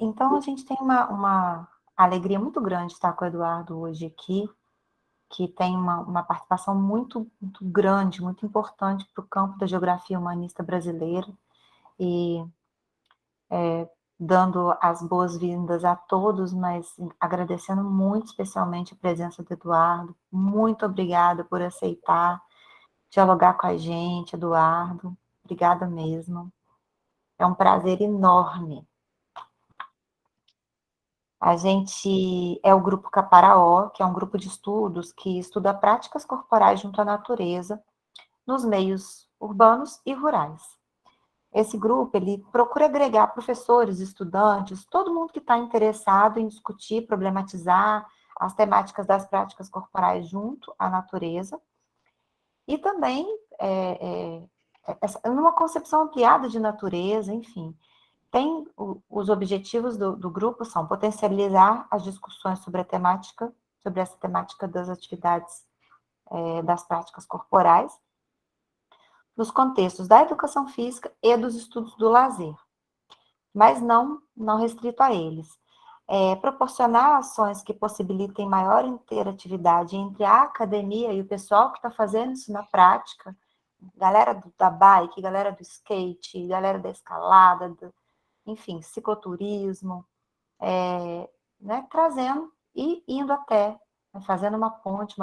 Então, a gente tem uma alegria muito grande de estar com o Eduardo hoje aqui, que tem uma participação muito grande, muito importante para o campo da geografia humanista brasileira, e dando as boas-vindas a todos, mas agradecendo muito especialmente a presença do Eduardo. Muito obrigada por aceitar dialogar com a gente, Eduardo. Obrigada mesmo. É um prazer enorme. A gente é o Grupo Caparaó, que é um grupo de estudos que estuda práticas corporais junto à natureza nos meios urbanos e rurais. Esse grupo, ele procura agregar professores, estudantes, todo mundo que está interessado em discutir, problematizar as temáticas das práticas corporais junto à natureza, e também numa concepção ampliada de natureza, enfim. Os objetivos do grupo são potencializar as discussões sobre essa temática das atividades, das práticas corporais, nos contextos da educação física e dos estudos do lazer, mas não restrito a eles. Proporcionar ações que possibilitem maior interatividade entre a academia e o pessoal que está fazendo isso na prática, galera da bike, galera do skate, galera da escalada, enfim, cicloturismo, né, trazendo e indo até, né, fazendo uma ponte,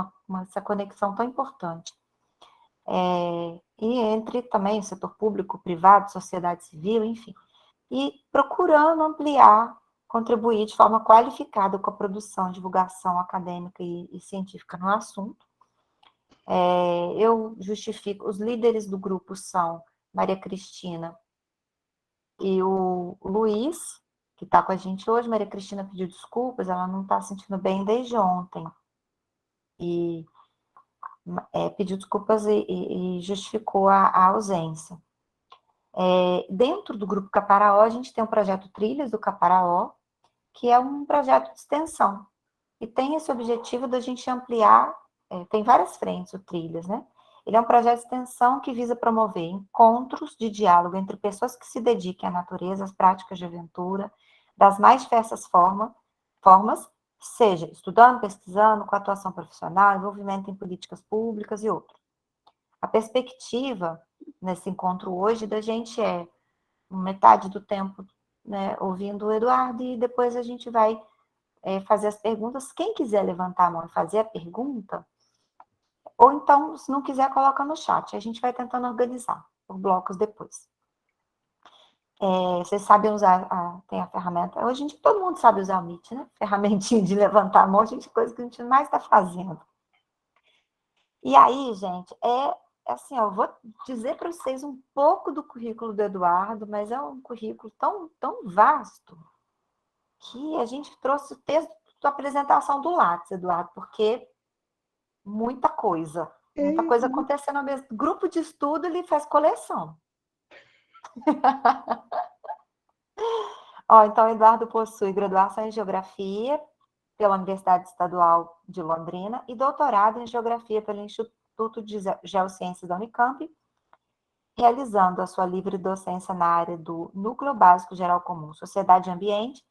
essa conexão tão importante. E entre também o setor público, privado, sociedade civil, enfim, e procurando ampliar, contribuir de forma qualificada com a produção, divulgação acadêmica e científica no assunto. Eu justifico, os líderes do grupo são Maria Cristina e o Luiz, que está com a gente hoje. Maria Cristina pediu desculpas, ela não está se sentindo bem desde ontem. E pediu desculpas e justificou a ausência. Dentro do Grupo Caparaó, a gente tem o projeto Trilhas do Caparaó, que é um projeto de extensão, e tem esse objetivo da gente ampliar, tem várias frentes o Trilhas, né? Ele é um projeto de extensão que visa promover encontros de diálogo entre pessoas que se dediquem à natureza, às práticas de aventura, das mais diversas formas, seja estudando, pesquisando, com atuação profissional, envolvimento em políticas públicas e outros. A perspectiva nesse encontro hoje da gente metade do tempo, né, ouvindo o Eduardo, e depois a gente vai fazer as perguntas. Quem quiser levantar a mão e fazer a pergunta, ou então, se não quiser, coloca no chat. A gente vai tentando organizar por blocos depois. Vocês sabem usar, tem a ferramenta. Hoje em dia todo mundo sabe usar o Meet, né? Ferramentinha de levantar a mão, coisa que a gente mais está fazendo. E aí, gente, assim, eu vou dizer para vocês um pouco do currículo do Eduardo, mas é um currículo tão vasto que a gente trouxe o texto da apresentação do Lattes, Eduardo, porque muita coisa acontecendo ao mesmo grupo de estudo. Ele faz coleção. Então, o Eduardo possui graduação em Geografia pela Universidade Estadual de Londrina e doutorado em Geografia pelo Instituto de Geociências da Unicamp, realizando a sua livre docência na área do Núcleo Básico Geral Comum, Sociedade e Ambiente.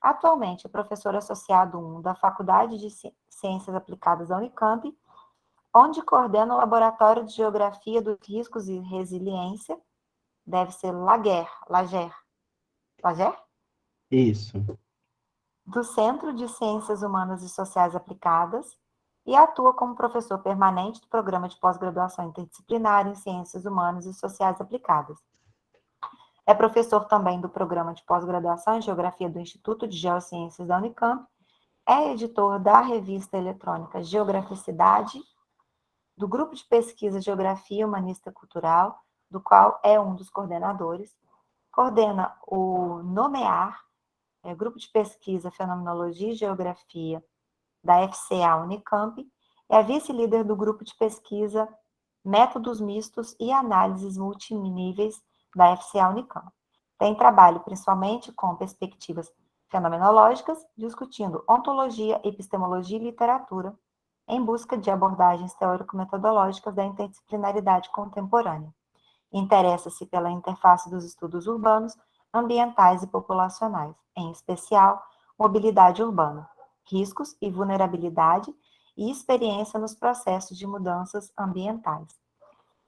Atualmente é professor associado 1 da Faculdade de Ciências Aplicadas da Unicamp, onde coordena o Laboratório de Geografia dos Riscos e Resiliência, deve ser Lager, Isso. do Centro de Ciências Humanas e Sociais Aplicadas, e atua como professor permanente do Programa de Pós-Graduação Interdisciplinar em Ciências Humanas e Sociais Aplicadas. É professor também do Programa de Pós-Graduação em Geografia do Instituto de Geociências da Unicamp, é editor da revista eletrônica Geograficidade, do Grupo de Pesquisa Geografia Humanista Cultural, do qual é um dos coordenadores, coordena o NOMEAR, Grupo de Pesquisa Fenomenologia e Geografia da FCA Unicamp, é a vice-líder do Grupo de Pesquisa Métodos Mistos e Análises Multiníveis da FCA Unicamp. Tem trabalho principalmente com perspectivas fenomenológicas, discutindo ontologia, epistemologia e literatura, em busca de abordagens teórico-metodológicas da interdisciplinaridade contemporânea. Interessa-se pela interface dos estudos urbanos ambientais e populacionais, em especial mobilidade urbana, riscos e vulnerabilidade e experiência nos processos de mudanças ambientais.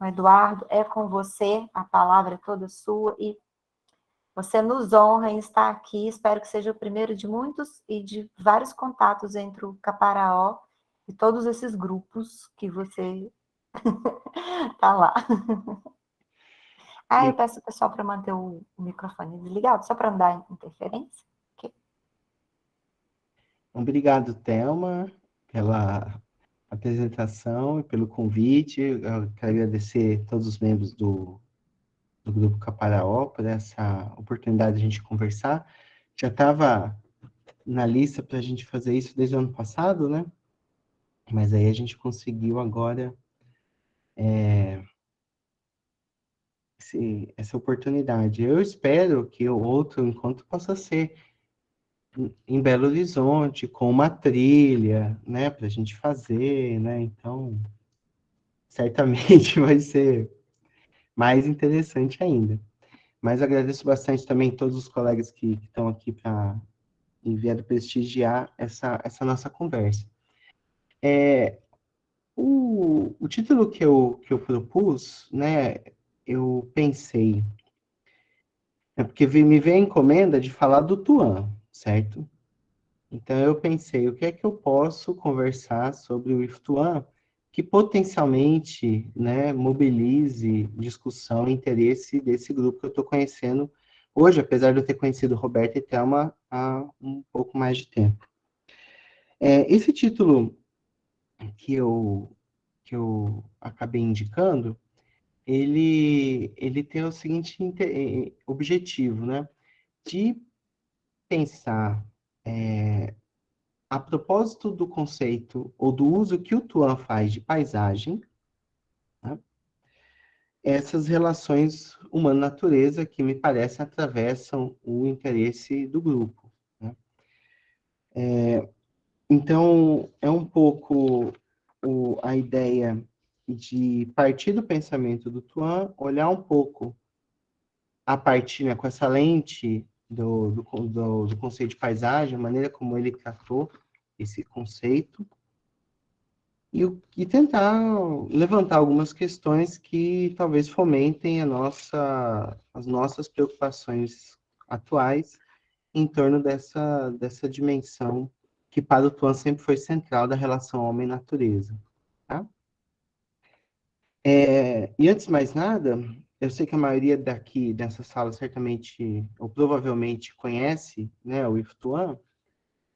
Eduardo, é com você, a palavra é toda sua e você nos honra em estar aqui. Espero que seja o primeiro de muitos e de vários contatos entre o Caparaó e todos esses grupos que você está lá. Eu peço o pessoal para manter o microfone desligado, só para não dar interferência. Okay. Obrigado, Thelma, pela apresentação e pelo convite. Eu quero agradecer a todos os membros do Grupo Caparaó por essa oportunidade de a gente conversar. Já estava na lista para a gente fazer isso desde o ano passado, né? Mas aí a gente conseguiu agora essa oportunidade. Eu espero que o outro encontro possa ser em Belo Horizonte, com uma trilha, né, para a gente fazer, né? Então, certamente vai ser mais interessante ainda. Mas agradeço bastante também todos os colegas que estão aqui para vieram prestigiar essa nossa conversa. O título que eu propus, né, eu pensei, porque me veio a encomenda de falar do Tuan, certo? Então eu pensei, o que é que eu posso conversar sobre o IFTUAN que potencialmente, né, mobilize discussão e interesse desse grupo que eu estou conhecendo hoje, apesar de eu ter conhecido Roberto e Thelma há um pouco mais de tempo. Esse título que eu acabei indicando, ele tem o seguinte objetivo, né, de pensar a propósito do conceito ou do uso que o Tuan faz de paisagem, né, essas relações humana-natureza que me parece atravessam o interesse do grupo. Né? Então, é um pouco a ideia de partir do pensamento do Tuan, olhar um pouco a partir, né, com essa lente do conceito de paisagem, a maneira como ele tratou esse conceito, e tentar levantar algumas questões que talvez fomentem as nossas preocupações atuais em torno dessa dimensão que para o Tuan sempre foi central da relação homem-natureza. Tá? E antes de mais nada, eu sei que a maioria daqui dessa sala certamente ou provavelmente conhece, né, o Yves Tuan,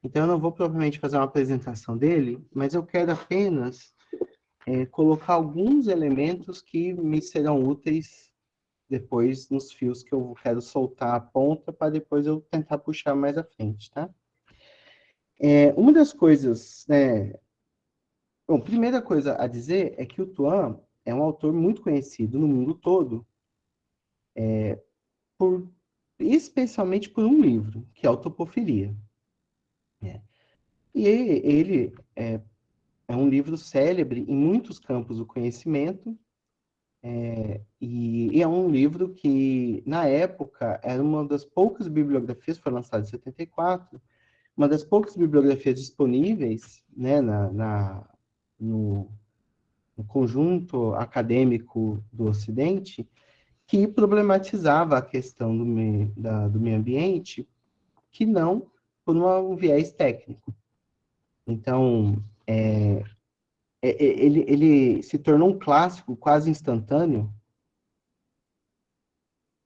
então eu não vou provavelmente fazer uma apresentação dele, mas eu quero apenas colocar alguns elementos que me serão úteis depois nos fios que eu quero soltar a ponta para depois eu tentar puxar mais à frente, tá? Uma das coisas, né? Bom, primeira coisa a dizer é que o Tuan é um autor muito conhecido no mundo todo, por, especialmente por um livro, que é o Topofilia. Né? E ele é um livro célebre em muitos campos do conhecimento, e é um livro que, na época, era uma das poucas bibliografias, foi lançado em 74, uma das poucas bibliografias disponíveis, né, no, no conjunto acadêmico do Ocidente, que problematizava a questão do meio ambiente, que não por um viés técnico. Então, ele se tornou um clássico quase instantâneo,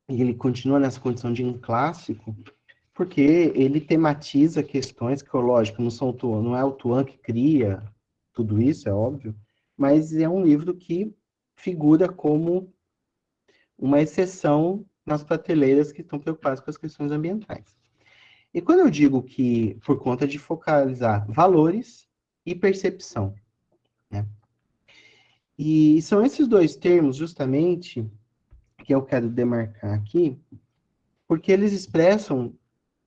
e ele continua nessa condição de um clássico, porque ele tematiza questões que, lógico, não é o Tuan que cria tudo isso, é óbvio, mas é um livro que figura como uma exceção nas prateleiras que estão preocupadas com as questões ambientais. E quando eu digo que, por conta de focalizar valores e percepção, né? E são esses dois termos, justamente, que eu quero demarcar aqui, porque eles expressam,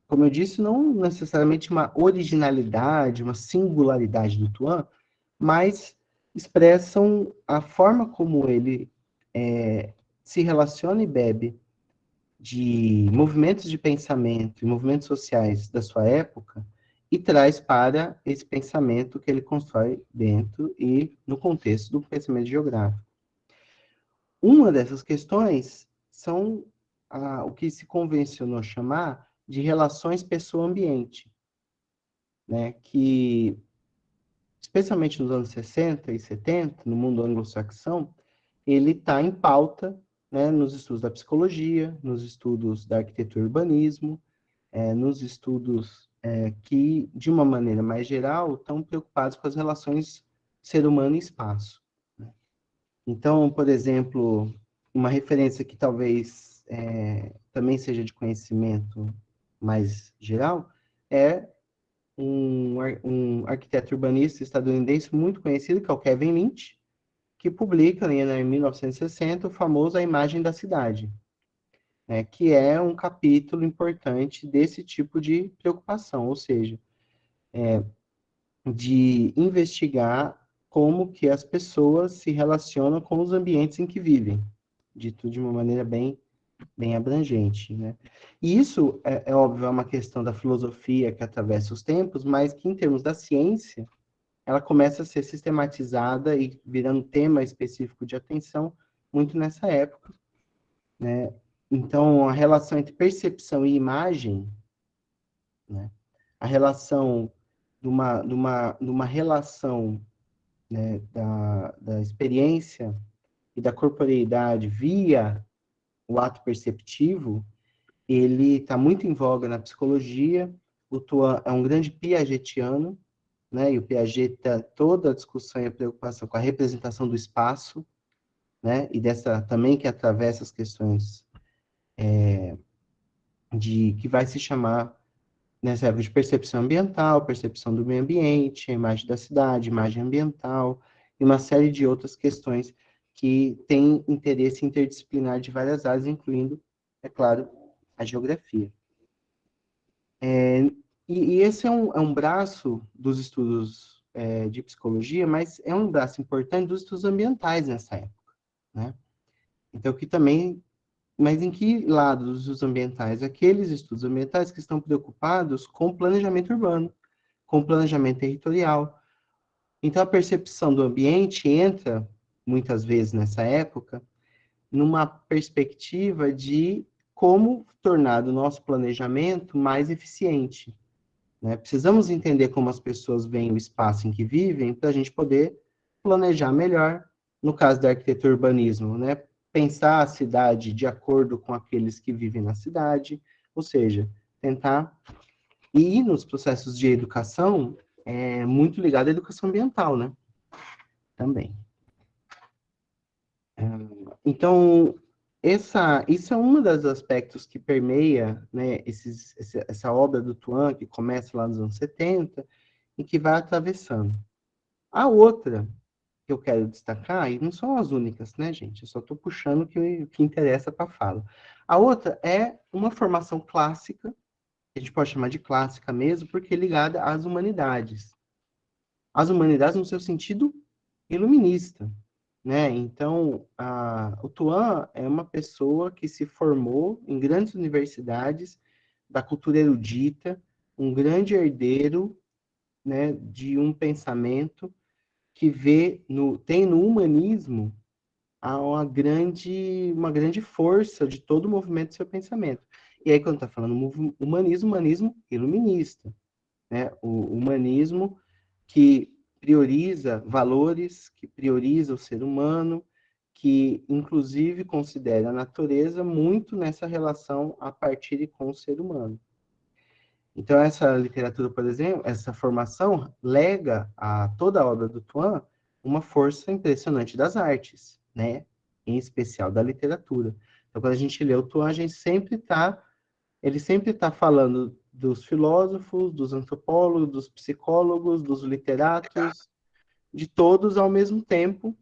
como eu disse, não necessariamente uma originalidade, uma singularidade do Tuan, mas expressam a forma como ele se relaciona e bebe de movimentos de pensamento e movimentos sociais da sua época e traz para esse pensamento que ele constrói dentro e no contexto do pensamento geográfico. Uma dessas questões são o que se convencionou chamar de relações pessoa-ambiente, né, que, especialmente nos anos 60 e 70, no mundo anglo-saxão, ele está em pauta, né, nos estudos da psicologia, nos estudos da arquitetura e urbanismo, nos estudos que, de uma maneira mais geral, estão preocupados com as relações ser humano e espaço. Né? Então, por exemplo, uma referência que talvez também seja de conhecimento mais geral é um arquiteto urbanista estadunidense muito conhecido, que é o Kevin Lynch, que publica, em 1960, o famoso A Imagem da Cidade, né, que é um capítulo importante desse tipo de preocupação, ou seja, de investigar como que as pessoas se relacionam com os ambientes em que vivem, dito de uma maneira bem abrangente, né? E isso, é óbvio, é uma questão da filosofia que atravessa os tempos, mas que, em termos da ciência, ela começa a ser sistematizada e virando tema específico de atenção muito nessa época, né? Então, a relação entre percepção e imagem, né? A relação de uma relação, né, da experiência e da corporeidade via o ato perceptivo, ele está muito em voga na psicologia. O Tuan é um grande piagetiano, né? E o Piaget tem toda a discussão e a preocupação com a representação do espaço, né? E dessa também que atravessa as questões de que vai se chamar nessa época de percepção ambiental, percepção do meio ambiente, a imagem da cidade, imagem ambiental, e uma série de outras questões que têm interesse interdisciplinar de várias áreas, incluindo, é claro, a geografia. E esse é um braço dos estudos de psicologia, mas é um braço importante dos estudos ambientais nessa época, né? Então, que também mas em que lado dos estudos ambientais? Aqueles estudos ambientais que estão preocupados com planejamento urbano, com planejamento territorial. Então, a percepção do ambiente entra, muitas vezes nessa época, numa perspectiva de como tornar o nosso planejamento mais eficiente. Né? Precisamos entender como as pessoas veem o espaço em que vivem para a gente poder planejar melhor, no caso da arquitetura e urbanismo, né? Pensar a cidade de acordo com aqueles que vivem na cidade, ou seja, tentar. E nos processos de educação, é muito ligado à educação ambiental, né? Também. Então, isso é um dos aspectos que permeia, né, essa obra do Tuan, que começa lá nos anos 70, e que vai atravessando. A outra que eu quero destacar, e não são as únicas, né, gente? Eu só estou puxando o que interessa para a fala. A outra é uma formação clássica, que a gente pode chamar de clássica mesmo, porque é ligada às humanidades. As humanidades no seu sentido iluminista, né? Então, o Tuan é uma pessoa que se formou em grandes universidades da cultura erudita, um grande herdeiro, né, de um pensamento que tem no humanismo uma grande força de todo o movimento do seu pensamento. E aí, quando está falando humanismo iluminista, né? O humanismo que prioriza valores, que prioriza o ser humano, que inclusive considera a natureza muito nessa relação a partir e com o ser humano. Então, essa literatura, por exemplo, essa formação lega a toda a obra do Tuan uma força impressionante das artes, né? Em especial da literatura. Então, quando a gente lê o Tuan, ele sempre está falando dos filósofos, dos antropólogos, dos psicólogos, dos literatos, de todos ao mesmo tempo,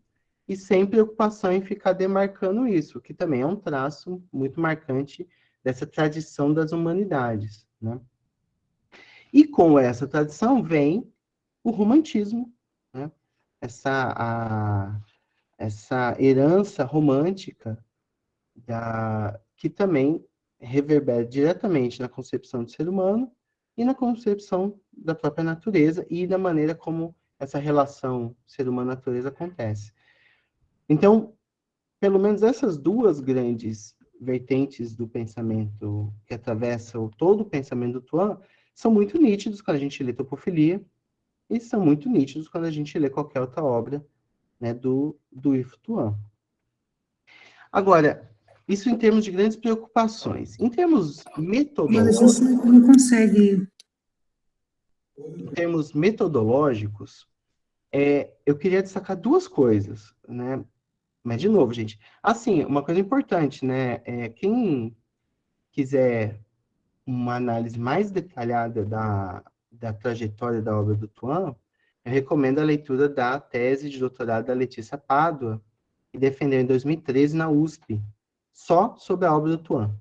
e sem preocupação em ficar demarcando isso, que também é um traço muito marcante dessa tradição das humanidades, né? E com essa tradição vem o romantismo, né? Essa herança romântica que também reverbera diretamente na concepção do ser humano e na concepção da própria natureza e da maneira como essa relação ser humano-natureza acontece. Então, pelo menos essas duas grandes vertentes do pensamento que atravessam todo o pensamento do Tuan são muito nítidos quando a gente lê Topofilia e são muito nítidos quando a gente lê qualquer outra obra, né, do Yves Tuan. Agora, isso em termos de grandes preocupações. Em termos Mas a gente não consegue. em termos metodológicos, eu queria destacar duas coisas, né? Mas, de novo, gente, assim, uma coisa importante, né? Quem quiser uma análise mais detalhada da trajetória da obra do Tuan, eu recomendo a leitura da tese de doutorado da Letícia Pádua, que defendeu em 2013 na USP, só sobre a obra do Tuan.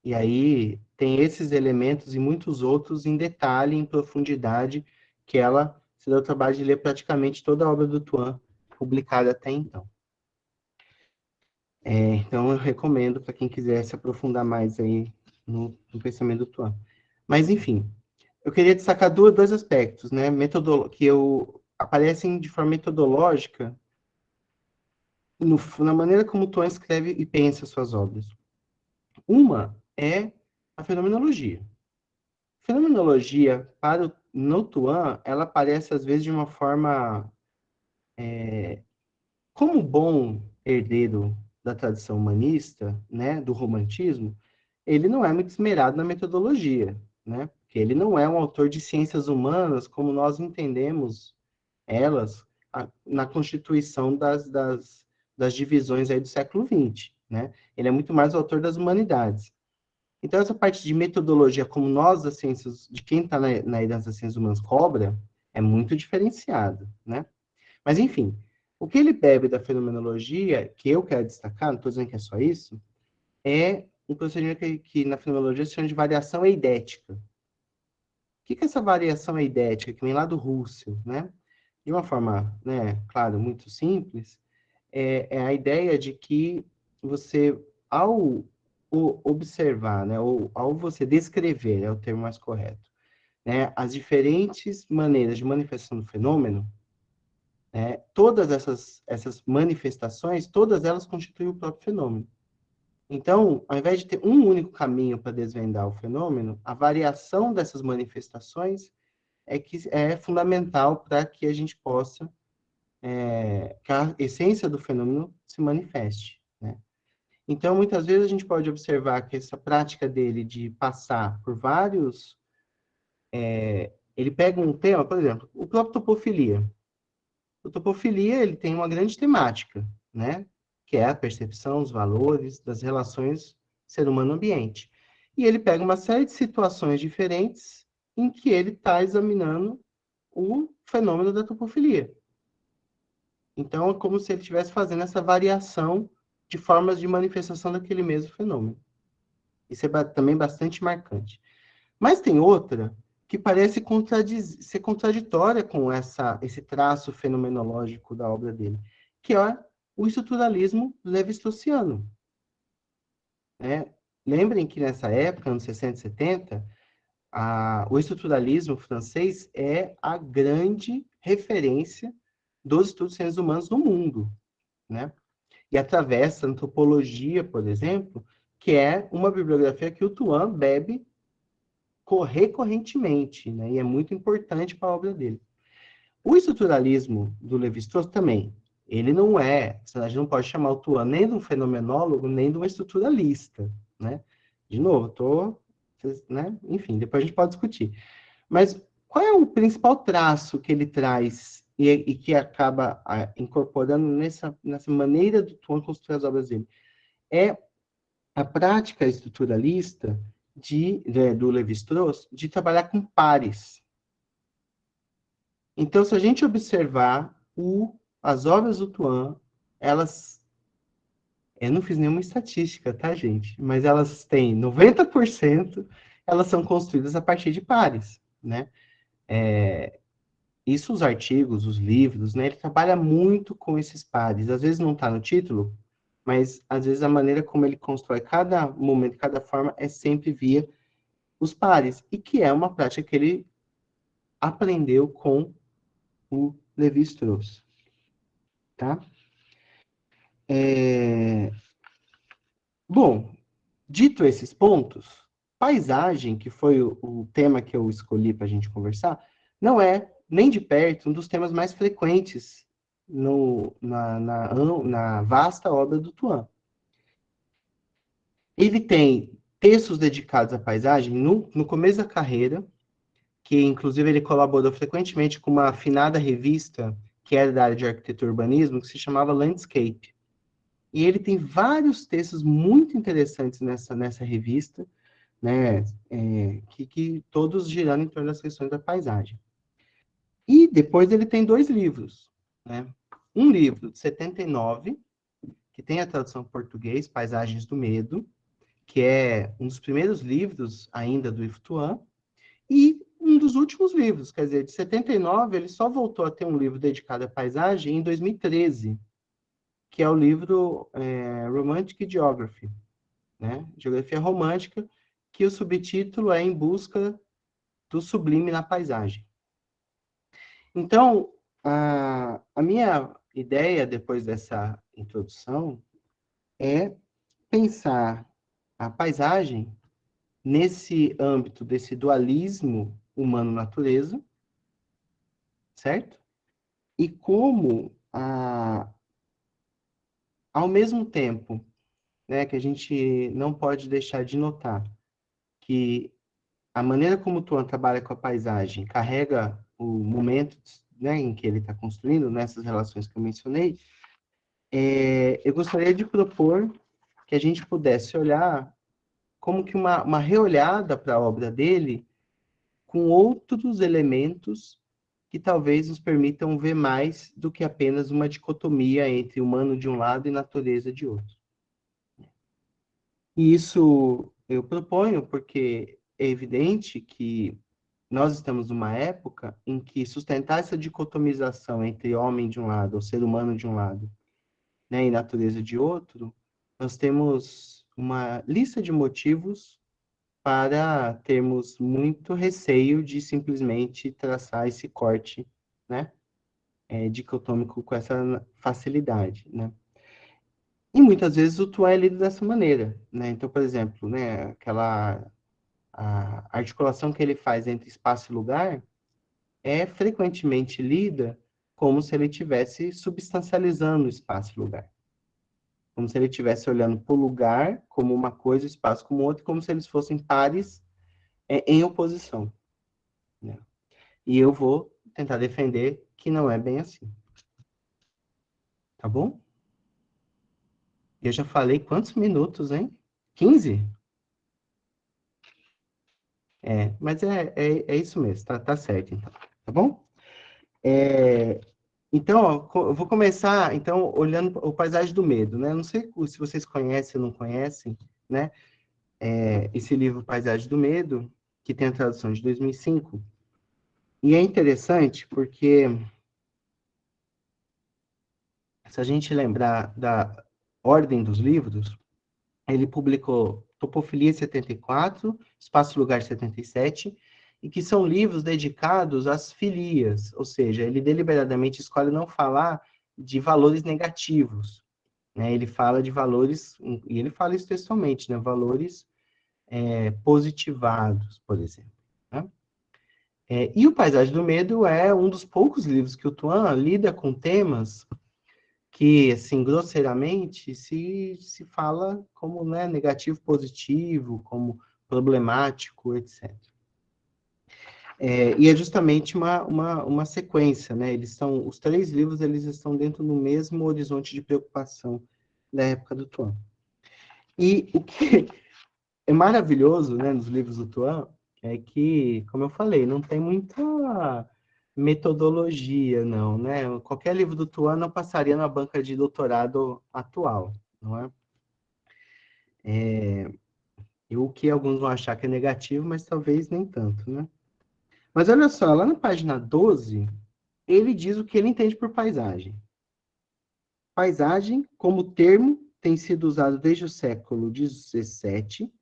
E aí tem esses elementos e muitos outros em detalhe, em profundidade, que ela se deu o trabalho de ler praticamente toda a obra do Tuan, publicada até então. Então eu recomendo para quem quiser se aprofundar mais aí no pensamento do Tuan. Mas, enfim, eu queria destacar dois aspectos, né, que aparecem de forma metodológica na maneira como o Tuan escreve e pensa suas obras. Uma é a fenomenologia. Fenomenologia, no Tuan, ela aparece às vezes de uma forma, como bom herdeiro da tradição humanista, né, do romantismo, ele não é muito esmerado na metodologia, né, porque ele não é um autor de ciências humanas como nós entendemos elas na constituição das divisões aí do século XX, né? Ele é muito mais o autor das humanidades. Então, essa parte de metodologia, como nós, das ciências, de quem está na herança das ciências humanas, cobra, é muito diferenciado, né? Mas, enfim, o que ele bebe da fenomenologia, que eu quero destacar, não estou dizendo que é só isso, é um procedimento que na fenomenologia se chama de variação eidética. O que é essa variação eidética, que vem lá do Russell, né? De uma forma, né, claro, muito simples, é a ideia de que você, ao observar, né, ou ao você descrever, é o termo mais correto, né, as diferentes maneiras de manifestação do fenômeno, né, todas essas manifestações, todas elas constituem o próprio fenômeno. Então, ao invés de ter um único caminho para desvendar o fenômeno, a variação dessas manifestações é que é fundamental para que a gente possa, que a essência do fenômeno se manifeste, né? Então, muitas vezes a gente pode observar que essa prática dele de passar por vários... ele pega um tema, por exemplo, o próprio topofilia. O topofilia, ele tem uma grande temática, né? Que é a percepção, os valores das relações ser humano-ambiente. E ele pega uma série de situações diferentes em que ele está examinando o fenômeno da topofilia. Então, é como se ele estivesse fazendo essa variação de formas de manifestação daquele mesmo fenômeno. Isso é também bastante marcante. Mas tem outra que parece ser contraditória com esse traço fenomenológico da obra dele, que é o estruturalismo levi-straussiano. Né? Lembrem que nessa época, anos 60 e 70, o estruturalismo francês é a grande referência dos estudos de ciências humanas no mundo, né? E atravessa a antropologia, por exemplo, que é uma bibliografia que o Tuan bebe recorrentemente, né? E é muito importante para a obra dele. O estruturalismo do Levi-Strauss também, ele não é, a gente não pode chamar o Tuan nem de um fenomenólogo, nem de um estruturalista, né? De novo, né? Enfim, depois a gente pode discutir. Mas qual é o principal traço que ele traz e que acaba incorporando nessa maneira do Tuan construir as obras dele? É a prática estruturalista do Levi-Strauss de trabalhar com pares. Então, se a gente observar as obras do Tuan, elas... Eu não fiz nenhuma estatística, tá, gente? Mas elas têm 90%, elas são construídas a partir de pares, né? Isso os artigos, os livros, né? Ele trabalha muito com esses pares. Às vezes não está no título, mas às vezes a maneira como ele constrói cada momento, cada forma, é sempre via os pares, e que é uma prática que ele aprendeu com o Lévi-Strauss, tá? Bom, dito esses pontos, paisagem, que foi o tema que eu escolhi para a gente conversar, não é nem de perto um dos temas mais frequentes na vasta obra do Tuan. Ele tem textos dedicados à paisagem no começo da carreira, que inclusive ele colaborou frequentemente com uma afinada revista que era da área de arquitetura e urbanismo, que se chamava Landscape. E ele tem vários textos muito interessantes nessa revista, né, que todos girando em torno das questões da paisagem. E depois ele tem 2 livros, né? Um livro de 79, que tem a tradução em português, Paisagens do Medo, que é um dos primeiros livros ainda do Yves Tuan, e um dos últimos livros, quer dizer, de 79, ele só voltou a ter um livro dedicado à paisagem em 2013, que é o livro Romantic Geography, né? Geografia Romântica, que o subtítulo é Em Busca do Sublime na Paisagem. Então, a minha ideia, depois dessa introdução, é pensar a paisagem nesse âmbito desse dualismo humano-natureza, certo? E como, ao mesmo tempo, né, que a gente não pode deixar de notar que a maneira como o Tuan trabalha com a paisagem carrega o momento, né, em que ele está construindo, nessas relações que eu mencionei, eu gostaria de propor que a gente pudesse olhar como que uma reolhada para a obra dele com outros elementos que talvez nos permitam ver mais do que apenas uma dicotomia entre humano de um lado e natureza de outro. E isso eu proponho porque é evidente que nós estamos numa época em que sustentar essa dicotomização entre homem de um lado, ou ser humano de um lado, né, e natureza de outro, nós temos uma lista de motivos para termos muito receio de simplesmente traçar esse corte, né, dicotômico com essa facilidade, né. E muitas vezes o Tuan é lido dessa maneira, né. Então, por exemplo, né, a articulação que ele faz entre espaço e lugar é frequentemente lida como se ele estivesse substancializando o espaço e lugar. Como se ele estivesse olhando para o lugar como uma coisa, o espaço como outra, como se eles fossem pares em oposição, né? E eu vou tentar defender que não é bem assim. Tá bom? Eu já falei quantos minutos, hein? 15? Mas é isso mesmo, tá certo, então. Tá bom? Então, ó, eu vou começar, então, olhando o Paisagem do Medo, né? Não sei se vocês conhecem ou não conhecem, né? Esse livro Paisagem do Medo, que tem a tradução de 2005. E é interessante porque, se a gente lembrar da ordem dos livros, ele publicou Topofilia 74, Espaço e Lugar 77, e que são livros dedicados às filias, ou seja, ele deliberadamente escolhe não falar de valores negativos, né? Ele fala de valores, e ele fala isso textualmente, né? Valores positivados, por exemplo, né? E o Paisagem do Medo é um dos poucos livros que o Tuan lida com temas que, assim, grosseiramente, se fala como, né, negativo, positivo, como problemático, etc. E é justamente uma sequência, né? Os 3 livros, eles estão dentro do mesmo horizonte de preocupação da época do Tuan. E o que é maravilhoso, né, nos livros do Tuan, é que, como eu falei, não tem muita metodologia, não, né? Qualquer livro do Tuan não passaria na banca de doutorado atual, não é? E o que alguns vão achar que é negativo, mas talvez nem tanto, né? Mas olha só, lá na página 12, ele diz o que ele entende por paisagem. Paisagem como termo tem sido usado desde o século XVII,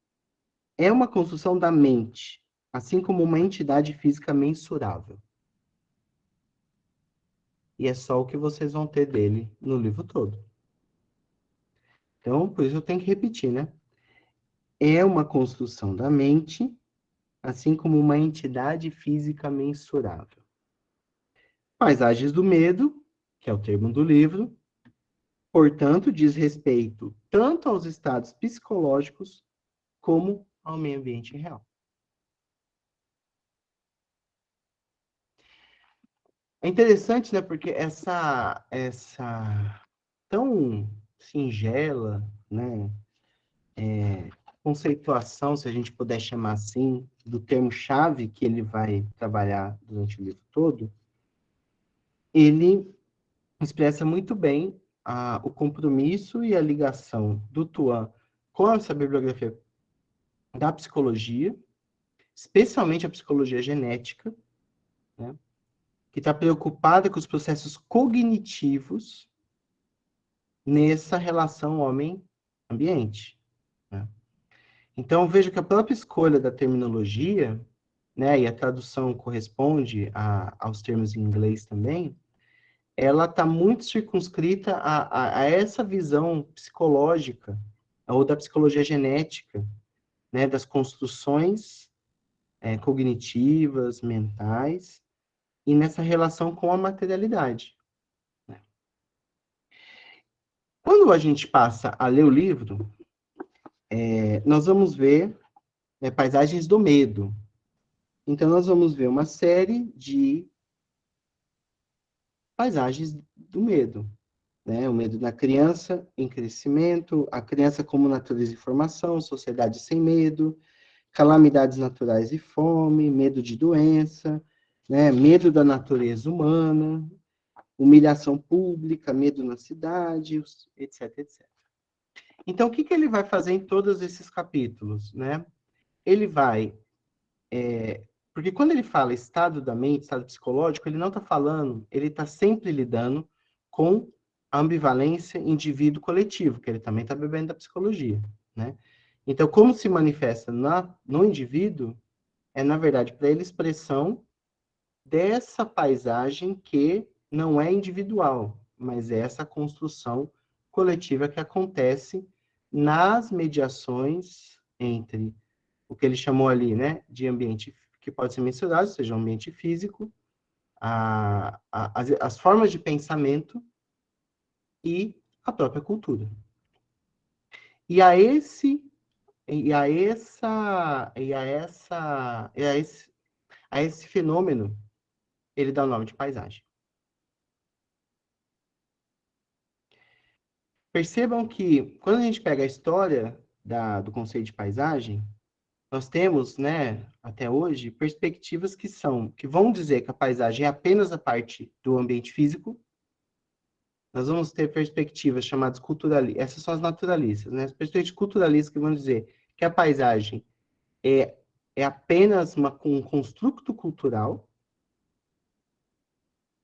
é uma construção da mente, assim como uma entidade física mensurável. E é só o que vocês vão ter dele no livro todo. Então, por isso eu tenho que repetir, né? É uma construção da mente, assim como uma entidade física mensurável. Paisagens do medo, que é o termo do livro, portanto, diz respeito tanto aos estados psicológicos como ao meio ambiente real. É interessante, né? Porque essa tão singela, né? Conceituação, se a gente puder chamar assim, do termo-chave que ele vai trabalhar durante o livro todo, ele expressa muito bem o compromisso e a ligação do Tuan com essa bibliografia da psicologia, especialmente a psicologia genética, né? Que está preocupada com os processos cognitivos nessa relação homem-ambiente, né? Então, vejo que a própria escolha da terminologia, né, e a tradução corresponde aos termos em inglês também, ela está muito circunscrita a essa visão psicológica, ou da psicologia genética, né, das construções cognitivas, mentais, e nessa relação com a materialidade, né? Quando a gente passa a ler o livro, nós vamos ver paisagens do medo. Então, nós vamos ver uma série de paisagens do medo, né? O medo da criança em crescimento, a criança como natureza e formação, sociedade sem medo, calamidades naturais e fome, medo de doença, né? Medo da natureza humana, humilhação pública, medo na cidade, etc, etc. Então, o que ele vai fazer em todos esses capítulos, né? Ele vai... porque quando ele fala estado da mente, estado psicológico, ele não está falando, ele está sempre lidando com a ambivalência indivíduo-coletivo, que ele também está bebendo da psicologia, né? Então, como se manifesta no indivíduo, na verdade, para ele, expressão dessa paisagem que não é individual, mas é essa construção coletiva que acontece nas mediações entre o que ele chamou ali, né, de ambiente que pode ser mensurado, seja um ambiente físico, as formas de pensamento e a própria cultura. E a esse fenômeno ele dá o nome de paisagem. Percebam que quando a gente pega a história do conceito de paisagem, nós temos, né, até hoje, perspectivas que vão dizer que a paisagem é apenas a parte do ambiente físico. Nós vamos ter perspectivas chamadas culturalistas, essas são as naturalistas, né? As perspectivas culturalistas que vão dizer que a paisagem é apenas um construto cultural.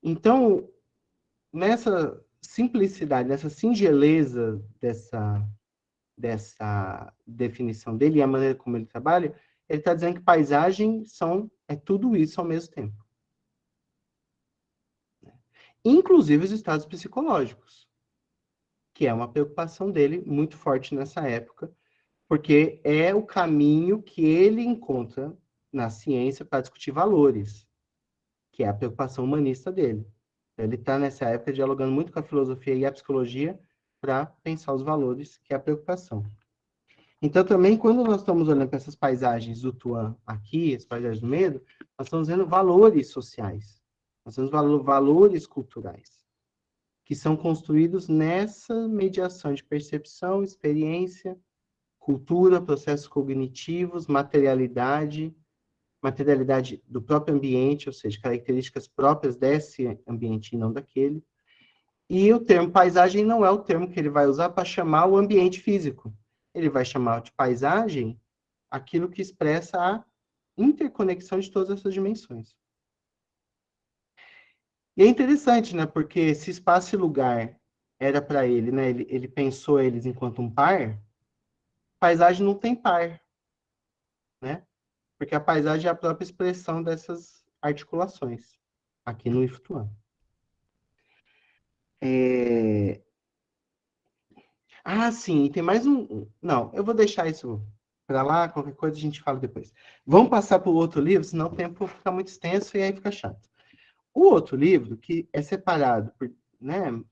Então, nessa simplicidade, nessa singeleza dessa definição dele e a maneira como ele trabalha, ele está dizendo que paisagem é tudo isso ao mesmo tempo. Inclusive os estados psicológicos, que é uma preocupação dele muito forte nessa época, porque é o caminho que ele encontra na ciência para discutir valores, que é a preocupação humanista dele. Ele está nessa época dialogando muito com a filosofia e a psicologia para pensar os valores, que é a preocupação. Então, também, quando nós estamos olhando para essas paisagens do Tuan aqui, as paisagens do medo, nós estamos vendo valores sociais, nós temos valores culturais, que são construídos nessa mediação de percepção, experiência, cultura, processos cognitivos, materialidade do próprio ambiente, ou seja, características próprias desse ambiente e não daquele. E o termo paisagem não é o termo que ele vai usar para chamar o ambiente físico. Ele vai chamar de paisagem aquilo que expressa a interconexão de todas essas dimensões. E é interessante, né? Porque esse espaço e lugar era para ele, né? Ele pensou eles enquanto um par. Paisagem não tem par, né? Porque a paisagem é a própria expressão dessas articulações, aqui no Iftuan. Ah, sim, e tem mais um. Não, eu vou deixar isso para lá, qualquer coisa a gente fala depois. Vamos passar para o outro livro, senão o tempo fica muito extenso e aí fica chato. O outro livro, que é separado por, né,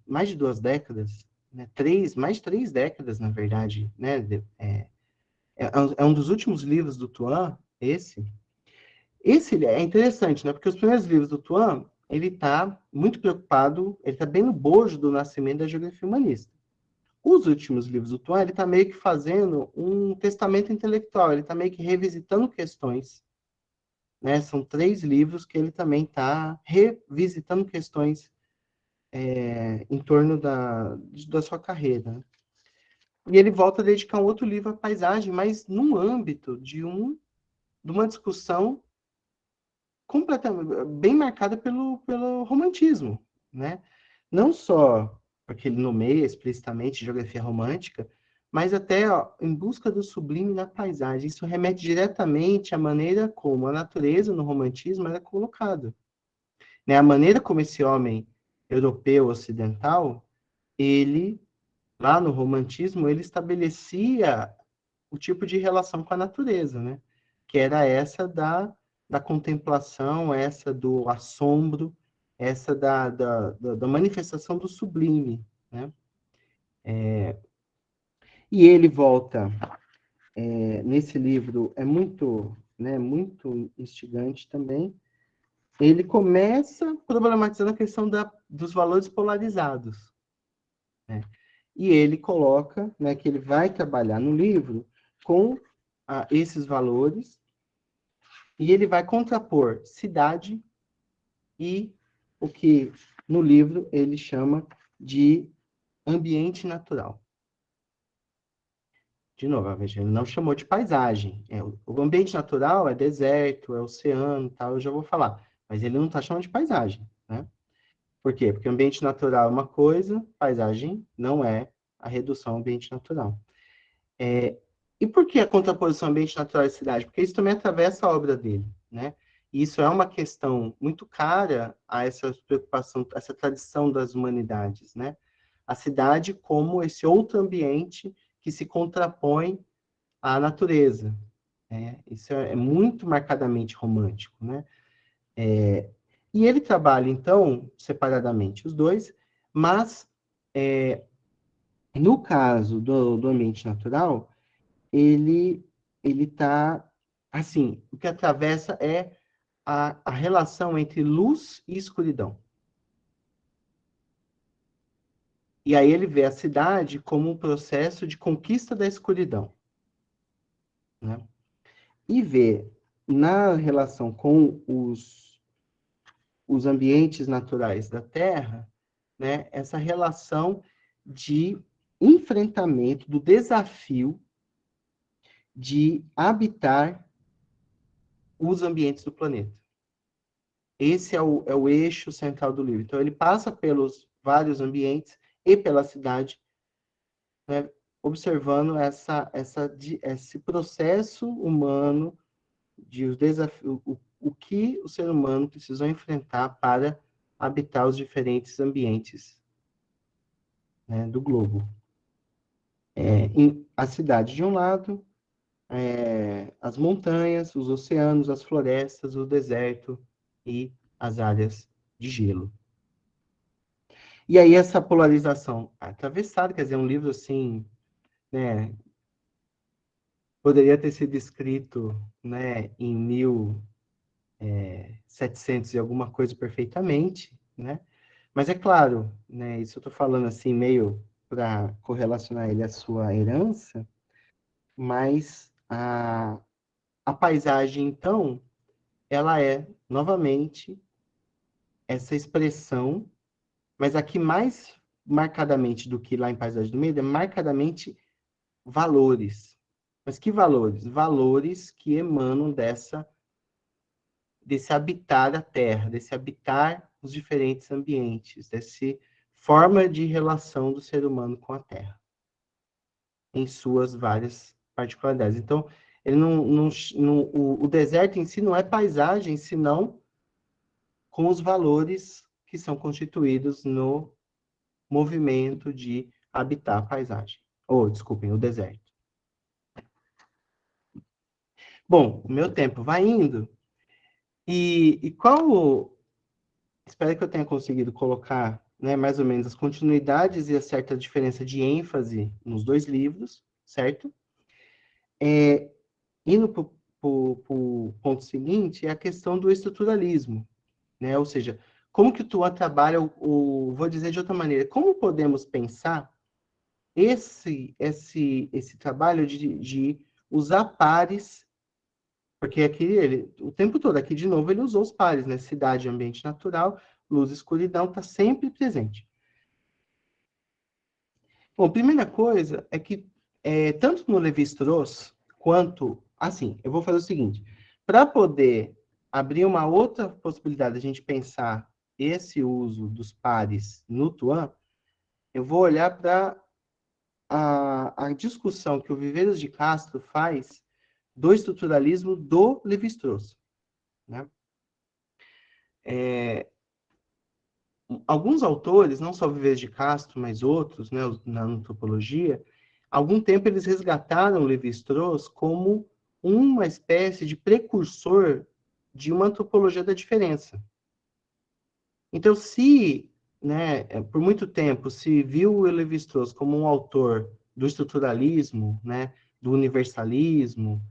mais de 2 décadas, né, mais de 3 décadas, na verdade, né, é um dos últimos livros do Tuan, esse. Esse é interessante, né, porque os primeiros livros do Tuan, ele está muito preocupado, ele está bem no bojo do nascimento da geografia humanista. Os últimos livros do Tuan, ele está meio que fazendo um testamento intelectual, ele está meio que revisitando questões, né? São 3 livros que ele também está revisitando questões em torno da sua carreira. Né? E ele volta a dedicar um outro livro à paisagem, mas num âmbito de uma discussão completamente bem marcada pelo romantismo, né? Não só porque ele nomeia explicitamente geografia romântica, mas até em busca do sublime na paisagem. Isso remete diretamente à maneira como a natureza no romantismo era colocada. Né? A maneira como esse homem europeu ocidental, ele, lá no romantismo, ele estabelecia o tipo de relação com a natureza, né? Que era essa da contemplação, essa do assombro, essa da manifestação do sublime, né? E ele volta, nesse livro, é muito, né, muito instigante também, ele começa problematizando a questão dos valores polarizados, né? E ele coloca, né, que ele vai trabalhar no livro com esses valores e ele vai contrapor cidade e o que no livro ele chama de ambiente natural. De novo, veja, ele não chamou de paisagem. O ambiente natural é deserto, é oceano, tal, eu já vou falar. Mas ele não está chamando de paisagem, né? Por quê? Porque ambiente natural é uma coisa, paisagem não é a redução ao ambiente natural. E por que a contraposição ambiente natural e cidade? Porque isso também atravessa a obra dele, né? E isso é uma questão muito cara a essa preocupação, essa tradição das humanidades, né? A cidade como esse outro ambiente que se contrapõe à natureza, né? Isso é muito marcadamente romântico, né? E ele trabalha, então, separadamente os dois, mas no caso do ambiente natural, ele está, assim, o que atravessa é a relação entre luz e escuridão. E aí ele vê a cidade como um processo de conquista da escuridão, né? E vê na relação com os ambientes naturais da Terra, né, essa relação de enfrentamento do desafio de habitar os ambientes do planeta. Esse é o eixo central do livro. Então, ele passa pelos vários ambientes e pela cidade, né, observando esse processo humano de os desafios, o que o ser humano precisou enfrentar para habitar os diferentes ambientes, né, do globo. A cidade de um lado, as montanhas, os oceanos, as florestas, o deserto e as áreas de gelo. E aí essa polarização atravessada, quer dizer, um livro assim, né, poderia ter sido escrito, né, em 1700 e alguma coisa perfeitamente, né? Mas é claro, né, isso eu estou falando assim meio para correlacionar ele à sua herança, mas a paisagem, então, ela é, novamente, essa expressão, mas aqui mais marcadamente do que lá em Paisagem do Medo, é marcadamente valores. Mas que valores? Valores que emanam desse habitar a Terra, desse habitar os diferentes ambientes, desse forma de relação do ser humano com a Terra, em suas várias particularidades. Então, ele o deserto em si não é paisagem, senão com os valores que são constituídos no movimento de habitar a paisagem. Ou, desculpem, o deserto. Bom, o meu tempo vai indo. E qual... Espero que eu tenha conseguido colocar, né, mais ou menos as continuidades e a certa diferença de ênfase nos dois livros, certo? Indo para o ponto seguinte, é a questão do estruturalismo, né? Ou seja, como que o Tuan trabalha, vou dizer de outra maneira, como podemos pensar esse trabalho de usar pares, porque aqui o tempo todo, aqui de novo ele usou os pares, né? Cidade, ambiente natural, luz e escuridão, está sempre presente. Bom, primeira coisa é que, tanto no Lévi-Strauss, quanto... Assim, eu vou fazer o seguinte, para poder abrir uma outra possibilidade de a gente pensar esse uso dos pares no Tuan, eu vou olhar para a discussão que o Viveiros de Castro faz do estruturalismo do Lévi-Strauss, né? Alguns autores, não só Viveiros de Castro, mas outros, né, na antropologia, algum tempo eles resgataram Lévi-Strauss como uma espécie de precursor de uma antropologia da diferença. Então, se, né, por muito tempo, se viu o Lévi-Strauss como um autor do estruturalismo, né, do universalismo,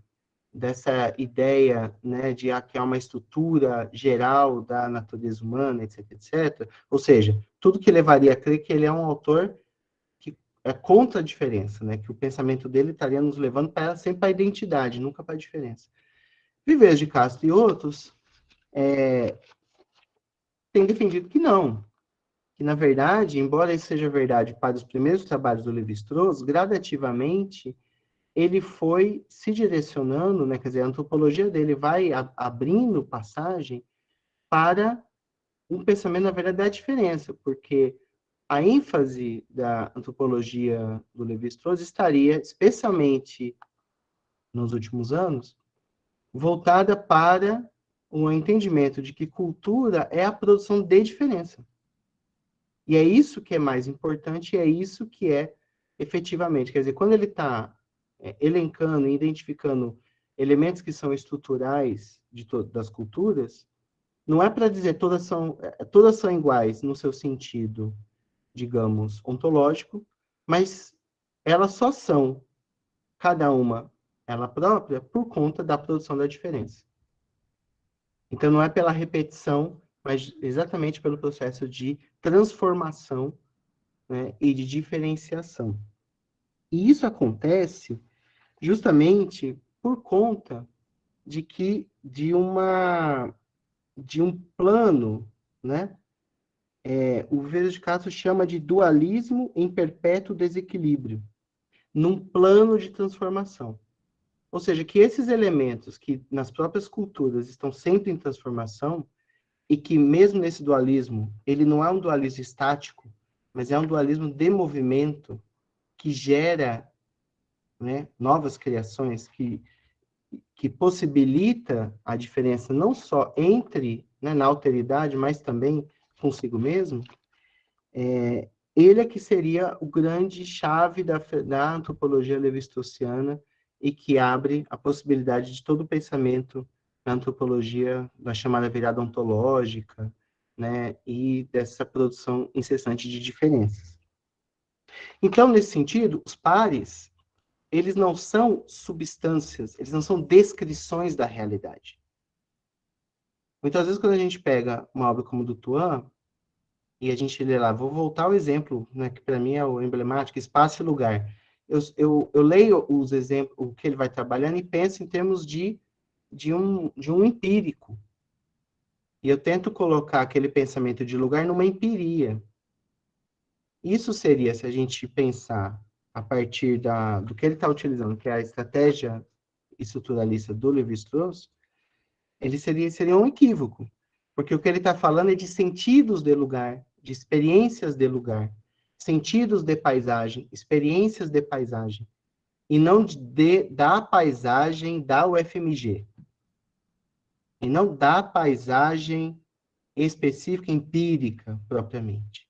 dessa ideia, né, de que há uma estrutura geral da natureza humana, etc, etc. Ou seja, tudo que levaria a crer que ele é um autor que é contra a diferença, né, que o pensamento dele estaria nos levando sempre para a identidade, nunca para a diferença. Viveiros de Castro e outros têm defendido que não, que na verdade, embora isso seja verdade para os primeiros trabalhos do Lévi-Strauss, gradativamente ele foi se direcionando, né, quer dizer, a antropologia dele vai abrindo passagem para um pensamento, na verdade, da diferença, porque a ênfase da antropologia do Lévi-Strauss estaria, especialmente nos últimos anos, voltada para um entendimento de que cultura é a produção de diferença. E é isso que é mais importante, e é isso que é efetivamente, quer dizer, quando ele está elencando e identificando elementos que são estruturais das culturas, não é para dizer todas são iguais no seu sentido, digamos, ontológico, mas elas só são, cada uma ela própria, por conta da produção da diferença. Então, não é pela repetição, mas exatamente pelo processo de transformação, né, e de diferenciação. E isso acontece justamente por conta de um plano, né? O Viveiros de Castro chama de dualismo em perpétuo desequilíbrio, num plano de transformação. Ou seja, que esses elementos que nas próprias culturas estão sempre em transformação, e que mesmo nesse dualismo, ele não é um dualismo estático, mas é um dualismo de movimento que gera, né, novas criações, que possibilita a diferença não só entre, né, na alteridade, mas também consigo mesmo, ele é que seria o grande chave da antropologia levi-straussiana e que abre a possibilidade de todo o pensamento da antropologia da chamada virada ontológica, né, e dessa produção incessante de diferenças. Então, nesse sentido, os pares, eles não são substâncias, eles não são descrições da realidade. Muitas vezes, quando a gente pega uma obra como do Tuan, e a gente lê lá, vou voltar ao exemplo, né, que para mim é o emblemático, espaço e lugar. Eu leio os exemplos, o que ele vai trabalhando, e penso em termos de um empírico. E eu tento colocar aquele pensamento de lugar numa empiria. Isso seria, se a gente pensar a partir do que ele está utilizando, que é a estratégia estruturalista do Lévi-Strauss, ele seria um equívoco. Porque o que ele está falando é de sentidos de lugar, de experiências de lugar, sentidos de paisagem, experiências de paisagem, e não da paisagem da UFMG, e não da paisagem específica, empírica, propriamente,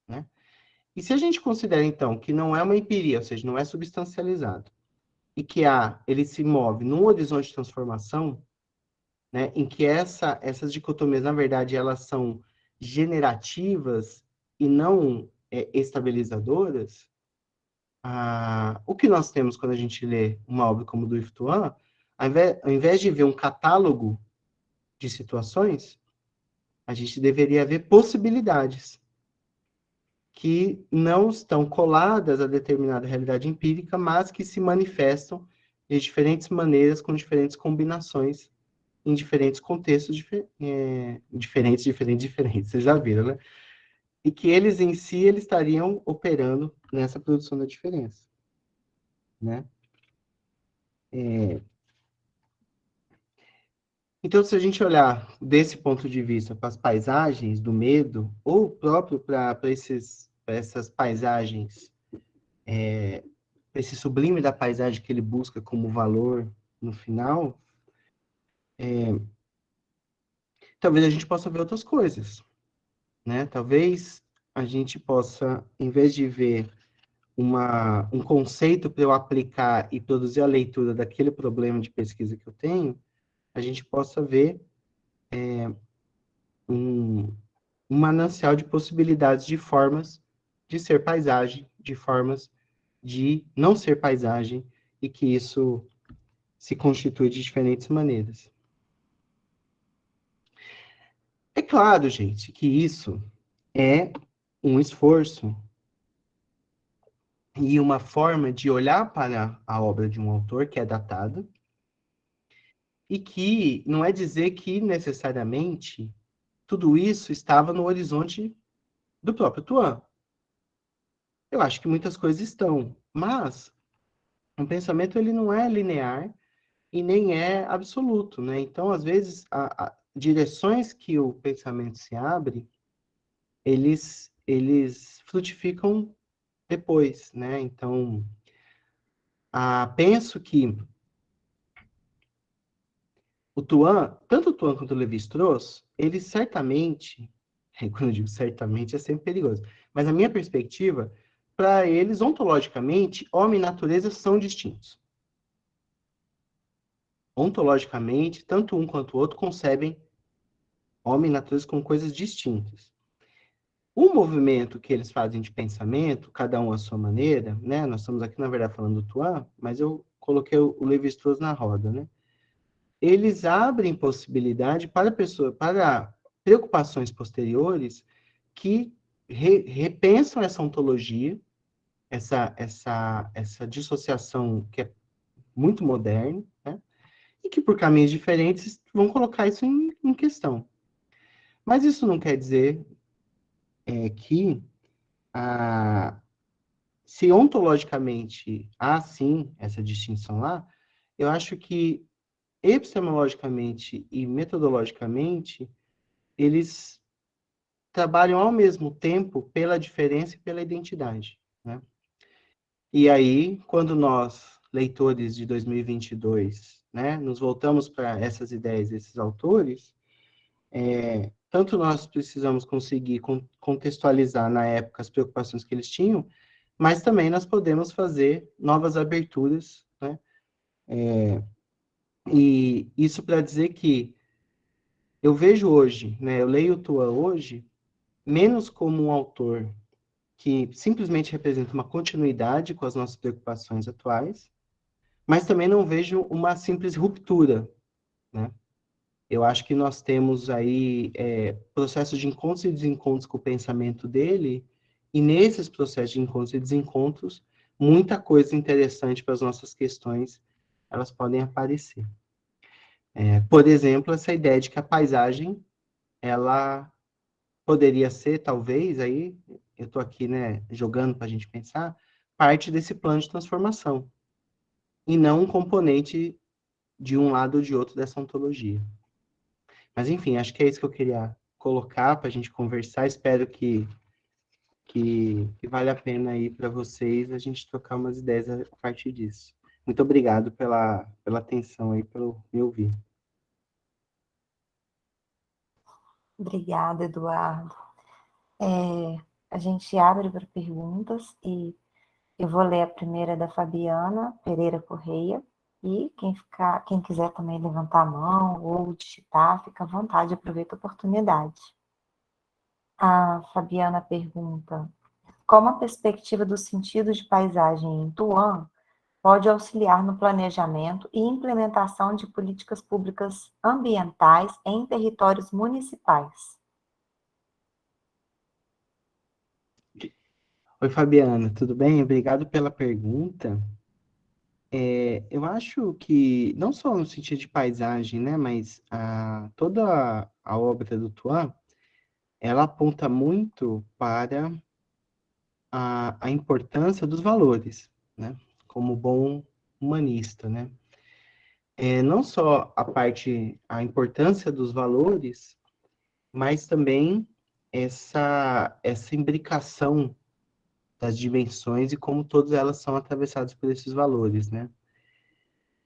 né? E se a gente considera, então, que não é uma empiria, ou seja, não é substancializado, e que ele se move num horizonte de transformação, né, em que essas dicotomias, na verdade, elas são generativas e não estabilizadoras, o que nós temos quando a gente lê uma obra como do Yves Tuan, ao invés de ver um catálogo de situações, a gente deveria ver possibilidades que não estão coladas a determinada realidade empírica, mas que se manifestam de diferentes maneiras, com diferentes combinações, em diferentes contextos diferentes, vocês já viram, né? E que eles em si, eles estariam operando nessa produção da diferença, né? Então, se a gente olhar desse ponto de vista para as paisagens do medo, ou próprio para essas paisagens, esse sublime da paisagem que ele busca como valor no final, talvez a gente possa ver outras coisas, né? Talvez a gente possa, em vez de ver um conceito para eu aplicar e produzir a leitura daquele problema de pesquisa que eu tenho, a gente possa ver um manancial de possibilidades de formas de ser paisagem, de formas de não ser paisagem, e que isso se constitui de diferentes maneiras. É claro, gente, que isso é um esforço e uma forma de olhar para a obra de um autor que é datada, e que não é dizer que necessariamente tudo isso estava no horizonte do próprio Tuan. Eu acho que muitas coisas estão, mas o pensamento ele não é linear e nem é absoluto, né? Então, às vezes, direções que o pensamento se abre, eles frutificam depois, né? Então, penso que o Tuan, tanto o Tuan quanto o Lévi-Strauss, eles certamente, quando eu digo certamente é sempre perigoso, mas a minha perspectiva, para eles, ontologicamente, homem e natureza são distintos. Ontologicamente, tanto um quanto o outro concebem homem e natureza como coisas distintas. O movimento que eles fazem de pensamento, cada um à sua maneira, né? Nós estamos aqui, na verdade, falando do Tuan, mas eu coloquei o Lévi-Strauss na roda, né? Eles abrem possibilidade para preocupações posteriores que repensam essa ontologia, essa dissociação que é muito moderna, né? E que, por caminhos diferentes, vão colocar isso em questão. Mas isso não quer dizer que, se ontologicamente há, sim, essa distinção lá, eu acho que epistemologicamente e metodologicamente, eles trabalham ao mesmo tempo pela diferença e pela identidade, né? E aí, quando nós, leitores de 2022, né, nos voltamos para essas ideias desses autores, tanto nós precisamos conseguir contextualizar na época as preocupações que eles tinham, mas também nós podemos fazer novas aberturas, né? E isso para dizer que eu vejo hoje, né, eu leio o Tuan hoje, menos como um autor que simplesmente representa uma continuidade com as nossas preocupações atuais, mas também não vejo uma simples ruptura, né? Eu acho que nós temos aí processos de encontros e desencontros com o pensamento dele, e nesses processos de encontros e desencontros, muita coisa interessante para as nossas questões, elas podem aparecer. Por exemplo, essa ideia de que a paisagem, ela poderia ser, talvez, aí, eu estou aqui, né, jogando para a gente pensar, parte desse plano de transformação, e não um componente de um lado ou de outro dessa ontologia. Mas, enfim, acho que é isso que eu queria colocar para a gente conversar. Espero que que vale a pena aí para vocês a gente trocar umas ideias a partir disso. Muito obrigado pela atenção aí, pelo me ouvir. Obrigada, Eduardo. A gente abre para perguntas e eu vou ler a primeira da Fabiana Pereira Correia. E quem quiser também levantar a mão ou digitar, fica à vontade, aproveita a oportunidade. A Fabiana pergunta: como a perspectiva do sentido de paisagem em Tuan pode auxiliar no planejamento e implementação de políticas públicas ambientais em territórios municipais? Oi, Fabiana, tudo bem? Obrigado pela pergunta. Eu acho que, não só no sentido de paisagem, né, mas toda a obra do Tuan, ela aponta muito para a importância dos valores, né, como bom humanista, né. Não só a importância dos valores, mas também essa imbricação das dimensões e como todas elas são atravessadas por esses valores, né.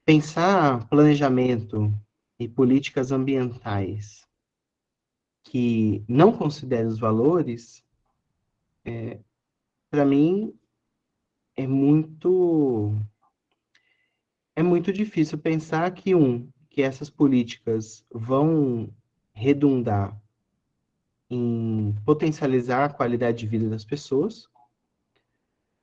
Pensar planejamento e políticas ambientais que não consideram os valores, para mim, é muito, é muito difícil pensar que essas políticas vão redundar em potencializar a qualidade de vida das pessoas,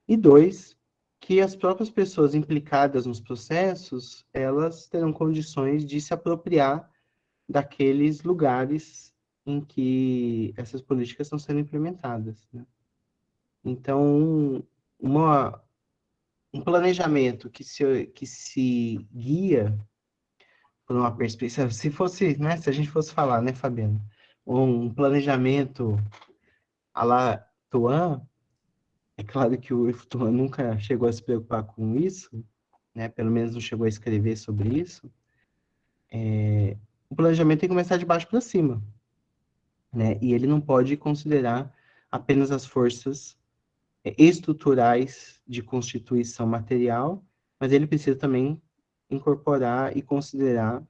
e dois, que as próprias pessoas implicadas nos processos, elas terão condições de se apropriar daqueles lugares em que essas políticas estão sendo implementadas, né? Então, uma, um planejamento que se guia por uma perspectiva, se fosse, né, se a gente fosse falar, né, Fabiano, um planejamento à la Tuan, é claro que o Tuan nunca chegou a se preocupar com isso, né, pelo menos não chegou a escrever sobre isso. O planejamento tem que começar de baixo para cima, né, e ele não pode considerar apenas as forças estruturais de constituição material, mas ele precisa também incorporar e considerar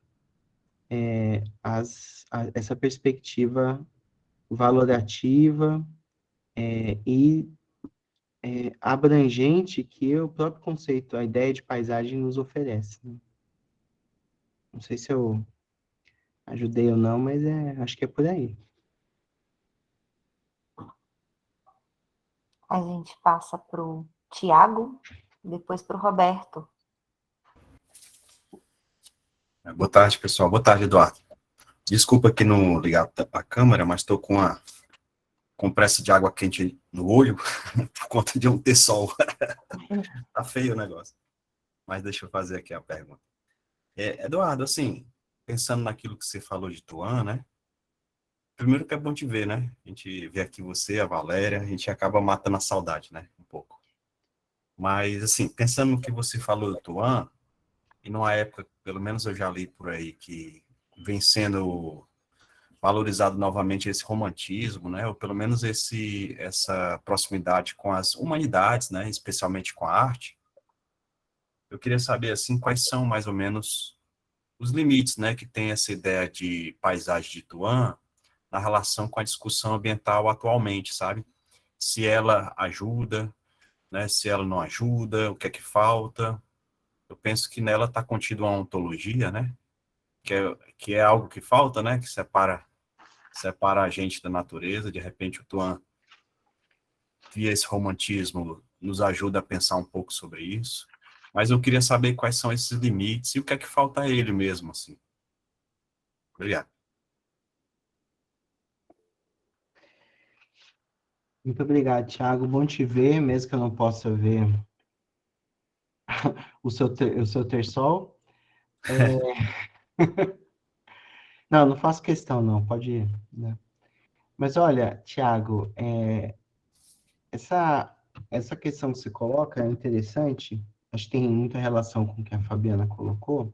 essa perspectiva valorativa e abrangente que o próprio conceito, a ideia de paisagem nos oferece, né? Não sei se eu ajudei ou não, mas acho que é por aí. A gente passa para o Tiago, depois para o Roberto. Boa tarde, pessoal. Boa tarde, Eduardo. Desculpa aqui não ligar a câmera, mas estou com uma compressa de água quente no olho por conta de não ter sol. Tá feio o negócio. Mas deixa eu fazer aqui a pergunta. Eduardo, assim, pensando naquilo que você falou de Tuan, né? Primeiro que é bom te ver, né? A gente vê aqui você, a Valéria, a gente acaba matando a saudade, né? Um pouco. Mas, assim, pensando no que você falou do Tuan, e numa época, pelo menos eu já li por aí, que vem sendo valorizado novamente esse romantismo, né? Ou pelo menos essa proximidade com as humanidades, né? Especialmente com a arte. Eu queria saber, assim, quais são mais ou menos os limites, né? Que tem essa ideia de paisagem de Tuan na relação com a discussão ambiental atualmente, sabe? Se ela ajuda, né? Se ela não ajuda, o que é que falta. Eu penso que nela está contida uma ontologia, né? Que é algo que falta, né? Que separa a gente da natureza. De repente, o Tuan, via esse romantismo, nos ajuda a pensar um pouco sobre isso. Mas eu queria saber quais são esses limites e o que é que falta a ele mesmo, assim. Obrigado. Muito obrigado, Thiago. Bom te ver, mesmo que eu não possa ver o seu terçol. Não, não faço questão, não. Pode ir, né? Mas olha, Thiago, essa, essa questão que você coloca é interessante. Acho que tem muita relação com o que a Fabiana colocou.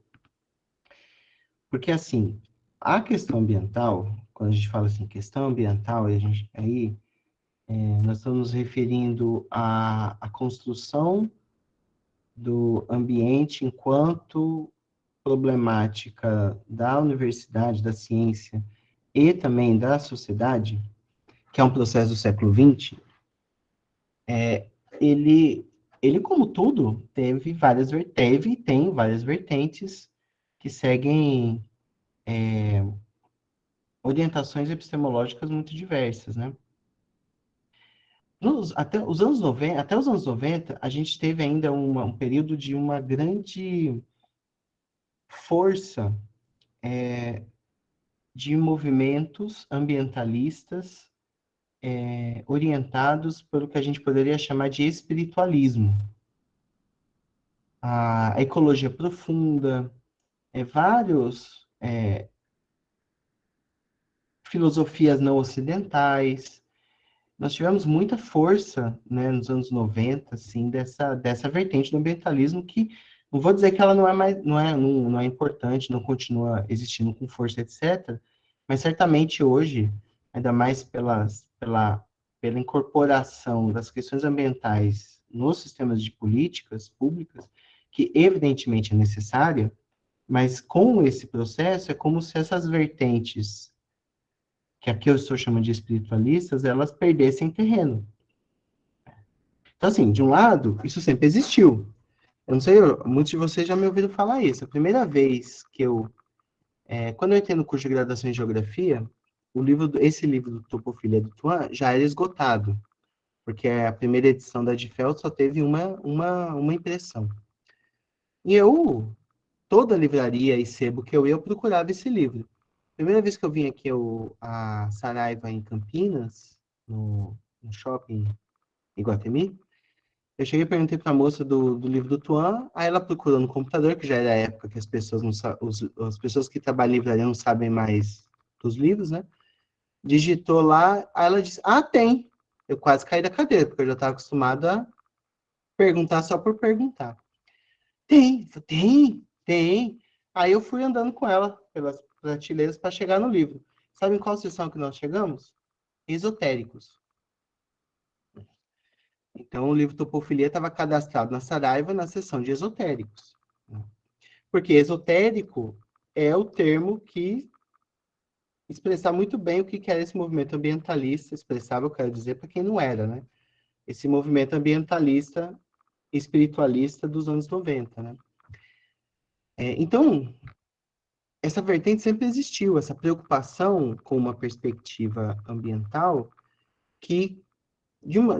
Porque, assim, a questão ambiental, quando a gente fala assim, questão ambiental, e a gente, aí Nós estamos nos referindo à construção do ambiente enquanto problemática da universidade, da ciência e também da sociedade, que é um processo do século XX, ele, como tudo, teve e tem várias vertentes que seguem orientações epistemológicas muito diversas, né? Até os anos 90, a gente teve ainda um período de uma grande força de movimentos ambientalistas orientados pelo que a gente poderia chamar de espiritualismo. A ecologia profunda, vários filosofias não ocidentais. Nós tivemos muita força, né, nos anos 90, assim, dessa vertente do ambientalismo que, não vou dizer que ela não é importante, não continua existindo com força, etc., mas certamente hoje, ainda mais pela incorporação das questões ambientais nos sistemas de políticas públicas, que evidentemente é necessária, mas com esse processo é como se essas vertentes que aqui eu estou chamando de espiritualistas, elas perdessem terreno. Então, assim, de um lado, isso sempre existiu. Eu não sei, muitos de vocês já me ouviram falar isso. A primeira vez que quando eu entrei no curso de graduação em Geografia, esse livro do Topofilia do Tuan já era esgotado, porque a primeira edição da Difel só teve uma impressão. E toda livraria e sebo que eu procurava esse livro. Primeira vez que eu vim aqui a Saraiva, em Campinas, no shopping Iguatemi, eu cheguei e perguntei para a moça do livro do Tuan, aí ela procurou no computador, que já era a época que as pessoas as pessoas que trabalham em livraria não sabem mais dos livros, né? Digitou lá, aí ela disse, tem. Eu quase caí da cadeira, porque eu já estava acostumado a perguntar só por perguntar. Tem. Aí eu fui andando com ela pelas prateleiras para chegar no livro. Sabe em qual seção que nós chegamos? Esotéricos. Então, o livro Topofilia estava cadastrado na Saraiva na seção de esotéricos. Porque esotérico é o termo que expressava muito bem o que era esse movimento ambientalista, expressava, eu quero dizer, para quem não era, né? Esse movimento ambientalista, espiritualista dos anos 90, né? Então, essa vertente sempre existiu, essa preocupação com uma perspectiva ambiental que,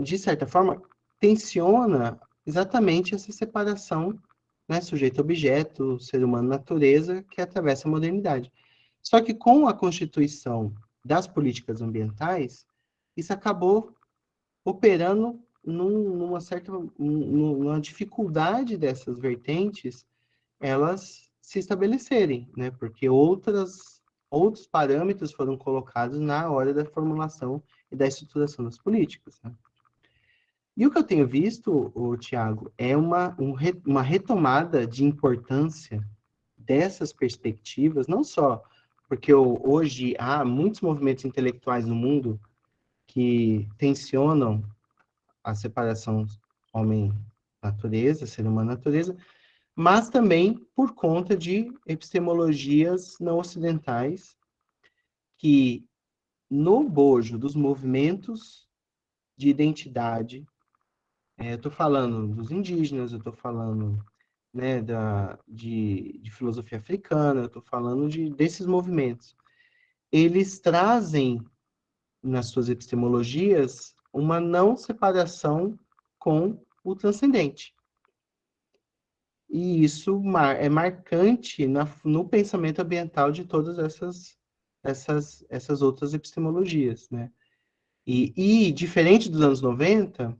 de certa forma, tensiona exatamente essa separação, né, sujeito-objeto, ser humano-natureza, que atravessa a modernidade. Só que com a constituição das políticas ambientais, isso acabou operando numa dificuldade dessas vertentes elas se estabelecerem, né? Porque outros parâmetros foram colocados na hora da formulação e da estruturação das políticas, né? E o que eu tenho visto, Tiago, é uma retomada de importância dessas perspectivas, não só porque hoje há muitos movimentos intelectuais no mundo que tensionam a separação homem-natureza, ser humano-natureza, mas também por conta de epistemologias não ocidentais que, no bojo dos movimentos de identidade, eu estou falando dos indígenas, eu estou falando, né, de filosofia africana, eu estou falando desses movimentos. Eles trazem, nas suas epistemologias, uma não separação com o transcendente. E isso é marcante no pensamento ambiental de todas essas outras epistemologias, né? E diferente dos anos 90,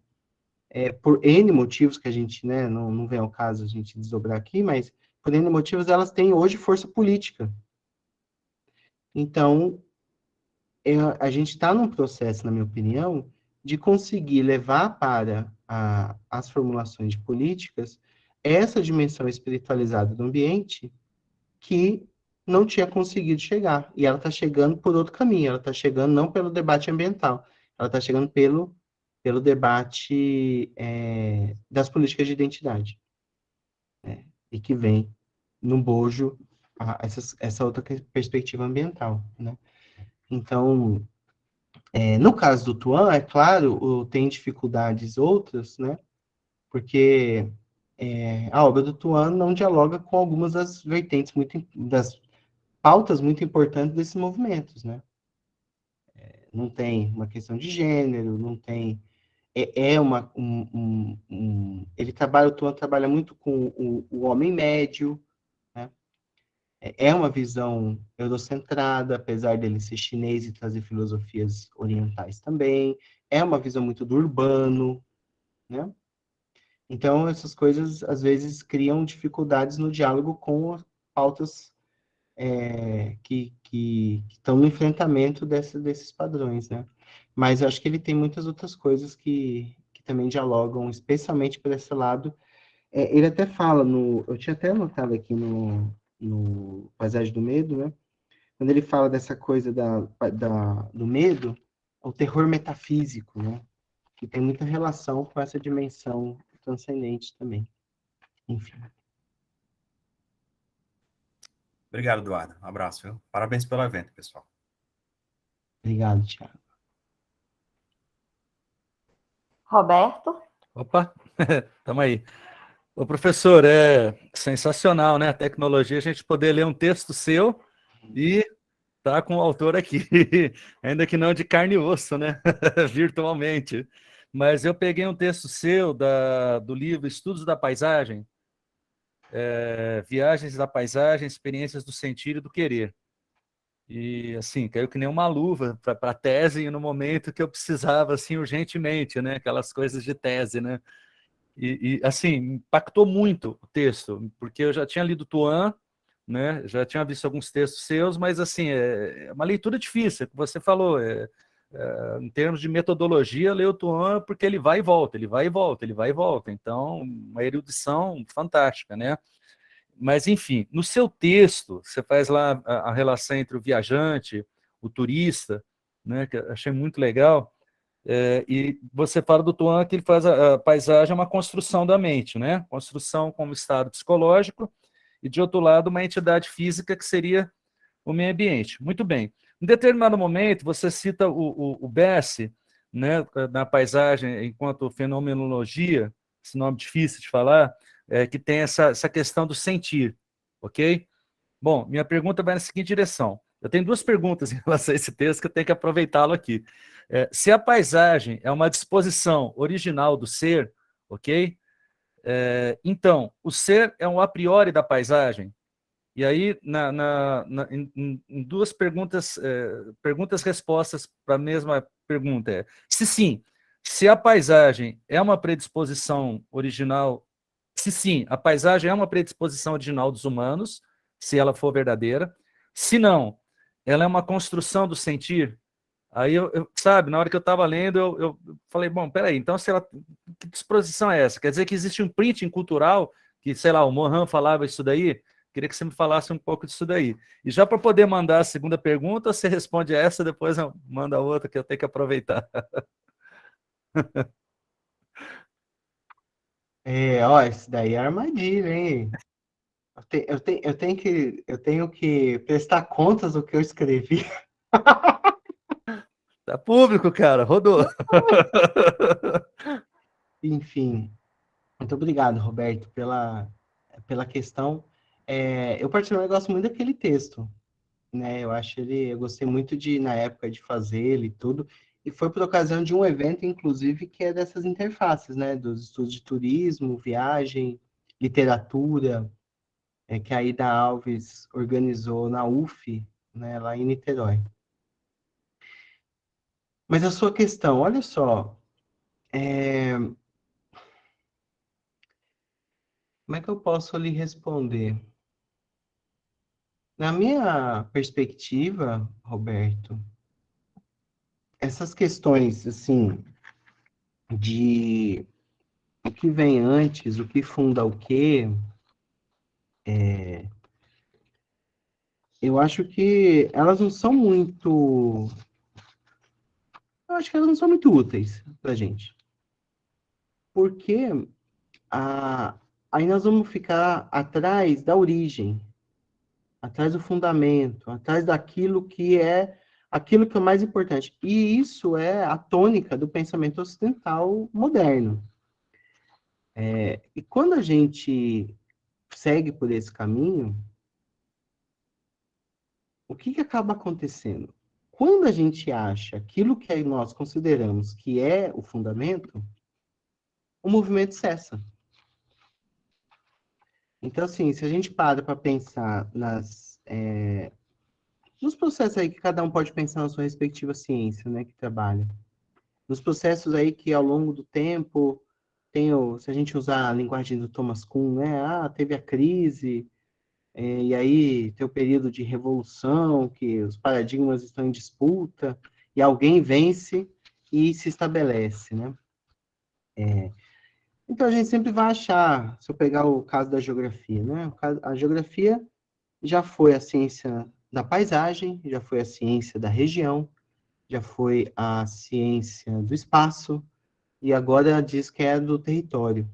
por N motivos que a gente, né, não vem ao caso a gente desdobrar aqui, mas por N motivos elas têm hoje força política. Então, a gente está num processo, na minha opinião, de conseguir levar para as formulações de políticas essa dimensão espiritualizada do ambiente que não tinha conseguido chegar. E ela está chegando por outro caminho, ela está chegando não pelo debate ambiental, ela está chegando pelo debate das políticas de identidade, né? E que vem no bojo essa outra perspectiva ambiental, né? Então, no caso do Tuan, é claro, tem dificuldades outras, né? Porque a obra do Tuan não dialoga com algumas das vertentes, das pautas muito importantes desses movimentos, né? Não tem uma questão de gênero, não tem... o Tuan trabalha muito com o homem médio, né? É uma visão eurocentrada, apesar dele ser chinês e trazer filosofias orientais também. É uma visão muito do urbano, né? Então, essas coisas, às vezes, criam dificuldades no diálogo com as pautas que estão no enfrentamento desses padrões, né? Mas eu acho que ele tem muitas outras coisas que também dialogam, especialmente por esse lado. Ele até fala, eu tinha até anotado aqui no Paisagem do Medo, né? Quando ele fala dessa coisa do medo, o terror metafísico, né? Que tem muita relação com essa dimensão transcendente também. Enfim. Obrigado, Eduardo. Um abraço, viu? Parabéns pelo evento, pessoal. Obrigado, Thiago. Roberto? Opa, tamo aí. Ô, professor, é sensacional, né? A tecnologia, a gente poder ler um texto seu e tá com o autor aqui, ainda que não de carne e osso, né? Virtualmente. Mas eu peguei um texto seu do livro Estudos da Paisagem, Viagens da Paisagem, Experiências do Sentir e do Querer. E, assim, caiu que nem uma luva para a tese no momento que eu precisava, assim, urgentemente, né? Aquelas coisas de tese, né? Assim, impactou muito o texto, porque eu já tinha lido Tuan, né? Já tinha visto alguns textos seus, mas, assim, é uma leitura difícil, que você falou, em termos de metodologia, ler o Tuan porque ele vai e volta, ele vai e volta, ele vai e volta. Então, uma erudição fantástica, né? Mas, enfim, no seu texto, você faz lá a relação entre o viajante, o turista, né, que eu achei muito legal, e você fala do Tuan que ele faz a paisagem é uma construção da mente, né? Construção como estado psicológico, e, de outro lado, uma entidade física que seria o meio ambiente. Muito bem. Em determinado momento, você cita o Besse, né, na paisagem, enquanto fenomenologia, esse nome difícil de falar, que tem essa questão do sentir, ok? Bom, minha pergunta vai na seguinte direção. Eu tenho duas perguntas em relação a esse texto que eu tenho que aproveitá-lo aqui. Se a paisagem é uma disposição original do ser, ok? Então, o ser é um a priori da paisagem? E aí, em duas perguntas, perguntas-respostas para a mesma pergunta. Se sim, se a paisagem é uma predisposição original, se sim, a paisagem é uma predisposição original dos humanos, se ela for verdadeira, se não, ela é uma construção do sentir. Aí, sabe, na hora que eu estava lendo, eu falei, bom, peraí, então, se ela, que disposição é essa? Quer dizer que existe um printing cultural, que, sei lá, o Mohan falava isso daí. Queria que você me falasse um pouco disso daí. E já para poder mandar a segunda pergunta, você responde essa, depois eu mando a outra, que eu tenho que aproveitar. Isso daí é armadilha, hein? Eu tenho que prestar contas do que eu escrevi. Tá público, cara, rodou. Enfim, muito obrigado, Roberto, pela questão. Eu particularmente gosto muito daquele texto, né? Eu gostei muito na época de fazer ele e tudo, e foi por ocasião de um evento, inclusive, que é dessas interfaces, né? Dos estudos de turismo, viagem, literatura, que a Ida Alves organizou na UF, né? Lá em Niterói. Mas a sua questão, olha só, como é que eu posso lhe responder? Na minha perspectiva, Roberto, essas questões, assim, de o que vem antes, o que funda o quê, eu acho que elas não são muito... Eu acho que elas não são muito úteis para a gente. Porque aí nós vamos ficar atrás da origem, atrás do fundamento, atrás daquilo que é o mais importante. E isso é a tônica do pensamento ocidental moderno. E quando a gente segue por esse caminho, o que acaba acontecendo? Quando a gente acha aquilo que nós consideramos que é o fundamento, o movimento cessa. Então, assim, se a gente para pensar nos processos aí que cada um pode pensar na sua respectiva ciência, né, que trabalha. Nos processos aí que ao longo do tempo se a gente usar a linguagem do Thomas Kuhn, né, teve a crise, e aí tem o período de revolução, que os paradigmas estão em disputa, e alguém vence e se estabelece, né? Então a gente sempre vai achar, se eu pegar o caso da geografia, né? A geografia já foi a ciência da paisagem, já foi a ciência da região, já foi a ciência do espaço, e agora diz que é do território.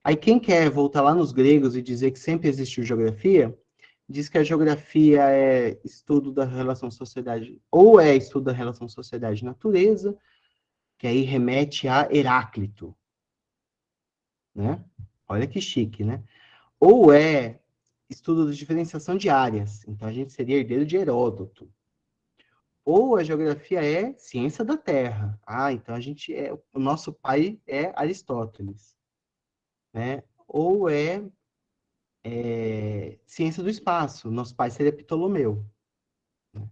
Aí quem quer voltar lá nos gregos e dizer que sempre existiu geografia, diz que a geografia é estudo da relação sociedade, ou é estudo da relação sociedade-natureza, que aí remete a Heráclito, né? Olha que chique, né? Ou é estudo de diferenciação de áreas, então a gente seria herdeiro de Heródoto. Ou a geografia é ciência da Terra. Então o nosso pai é Aristóteles, né? Ou é ciência do espaço. Nosso pai seria Ptolomeu. Né?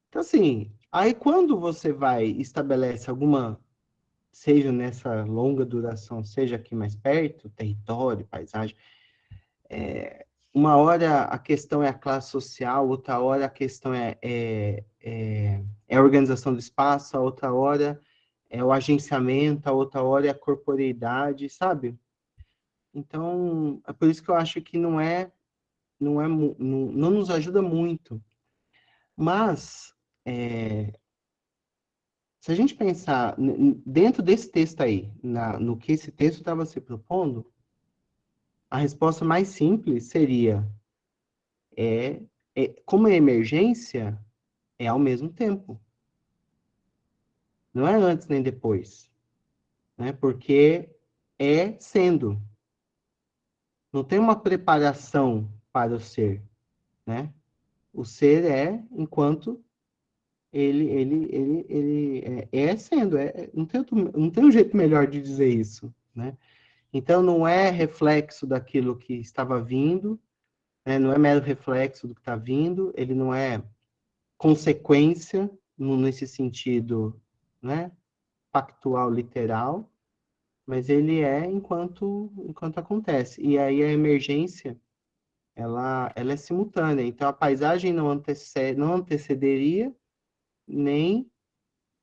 Então, assim, aí quando você vai estabelece alguma, seja nessa longa duração, seja aqui mais perto, território, paisagem, uma hora a questão é a classe social, outra hora a questão é a organização do espaço, a outra hora é o agenciamento, a outra hora é a corporeidade, sabe? Então, é por isso que eu acho que não nos ajuda muito. Mas, se a gente pensar dentro desse texto aí, no que esse texto estava se propondo, a resposta mais simples seria, como é emergência, é ao mesmo tempo. Não é antes nem depois. Né? Porque é sendo. Não tem uma preparação para o ser. Né? O ser é enquanto ele é sendo. Não tem um jeito melhor de dizer isso. Né? Então, não é reflexo daquilo que estava vindo, né? Não é mero reflexo do que está vindo, ele não é consequência, nesse sentido, né? Factual, literal, mas ele é enquanto acontece. E aí a emergência, ela é simultânea. Então, a paisagem não antecederia, nem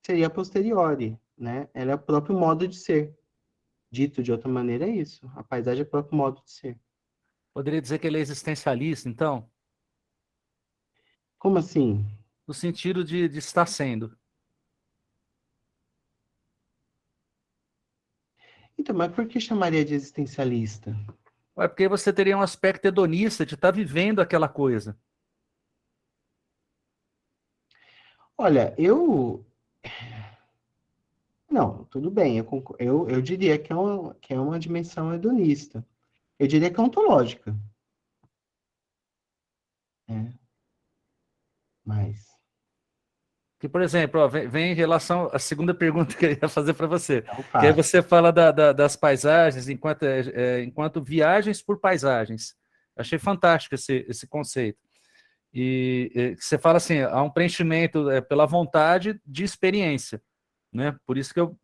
seria a posteriori, né? Ela é o próprio modo de ser. Dito de outra maneira, é isso. A paisagem é o próprio modo de ser. Poderia dizer que ele é existencialista, então? Como assim? No sentido de estar sendo. Então, mas por que chamaria de existencialista? É porque você teria um aspecto hedonista de estar vivendo aquela coisa. Olha, não, tudo bem, eu diria que é uma dimensão hedonista. Eu diria que é ontológica. Né? Mas, Que, por exemplo, ó, vem em relação à segunda pergunta que eu ia fazer para você. então Que aí faço. você fala das paisagens enquanto viagens por paisagens. Achei fantástico esse conceito. E você fala assim, há um preenchimento pela vontade de experiência. Né? Por isso que eu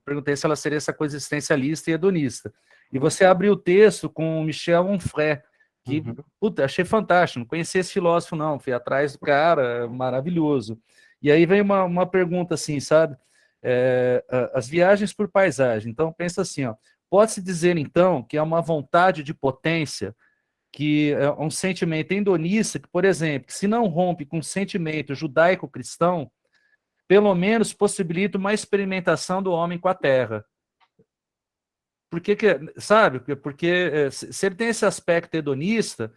perguntei se ela seria essa coisa existencialista e hedonista. E você abriu o texto com o Michel Onfray, que, puta, achei fantástico, não conhecia esse filósofo não, fui atrás do cara, maravilhoso. E aí vem uma pergunta assim, sabe? As viagens por paisagem. Então, pensa assim, ó, pode-se dizer, então, que é uma vontade de potência, que é um sentimento hedonista, que, por exemplo, se não rompe com o sentimento judaico-cristão, pelo menos possibilita uma experimentação do homem com a terra. Sabe? Porque se ele tem esse aspecto hedonista,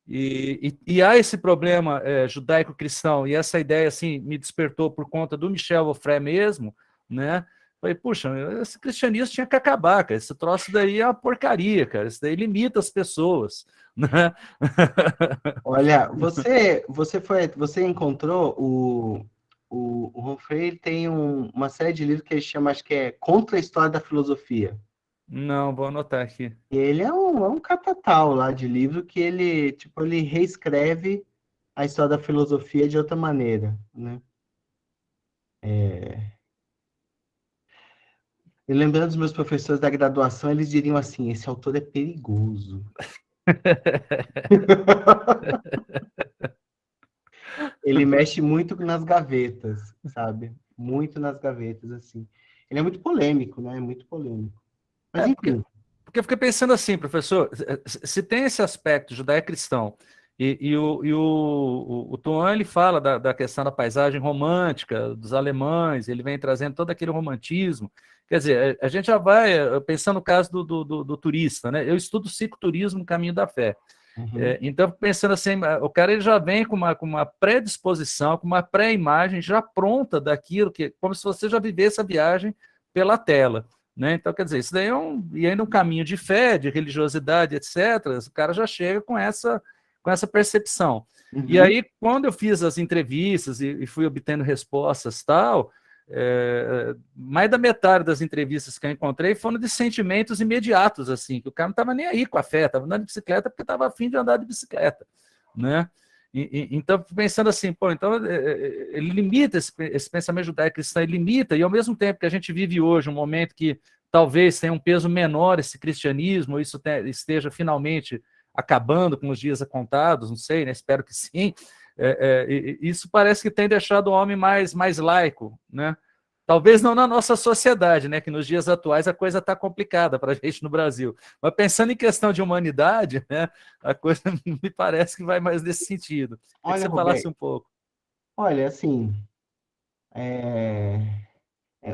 e há esse problema judaico-cristão, e essa ideia assim me despertou por conta do Michel Onfray mesmo, né? Falei, puxa, esse cristianismo tinha que acabar, cara. Esse troço daí é uma porcaria, cara. Isso daí limita as pessoas, né? Olha, você encontrou o Onfray, ele tem uma série de livros que ele chama, acho que é Contra a História da Filosofia. Não, vou anotar aqui. E ele é um catatal lá de livro que ele, tipo, ele reescreve a história da filosofia de outra maneira, né? E lembrando dos meus professores da graduação, eles diriam assim, esse autor é perigoso. Ele mexe muito nas gavetas, sabe? Muito nas gavetas, assim. Ele é muito polêmico, né? Muito polêmico. Mas, enfim. Porque eu fiquei pensando assim, professor, se tem esse aspecto judaico-cristão, o Tuan, ele fala da questão da paisagem romântica, dos alemães, ele vem trazendo todo aquele romantismo. Quer dizer, a gente já vai pensando no caso do turista, né? Eu estudo cicloturismo no caminho da fé. Uhum. Então, pensando assim, o cara ele já vem com uma predisposição, com uma pré-imagem já pronta daquilo, como se você já vivesse a viagem pela tela. Né? Então, quer dizer, isso daí e ainda um caminho de fé, de religiosidade, etc. O cara já chega com essa percepção. Uhum. E aí, quando eu fiz as entrevistas e fui obtendo respostas tal, mais da metade das entrevistas que eu encontrei foram de sentimentos imediatos, assim, que o cara não estava nem aí com a fé, estava andando de bicicleta porque estava afim de andar de bicicleta, né? Então, pensando assim, pô, então ele limita esse pensamento judaico-cristão, ele limita, e ao mesmo tempo que a gente vive hoje um momento que talvez tenha um peso menor esse cristianismo, ou isso esteja finalmente acabando com os dias contados, não sei, né? Espero que sim. Isso parece que tem deixado o homem mais laico, né? Talvez não na nossa sociedade, né? Que nos dias atuais a coisa está complicada para a gente no Brasil. Mas pensando em questão de humanidade, né? A coisa me parece que vai mais nesse sentido. Queria que você falasse um pouco. Olha, assim,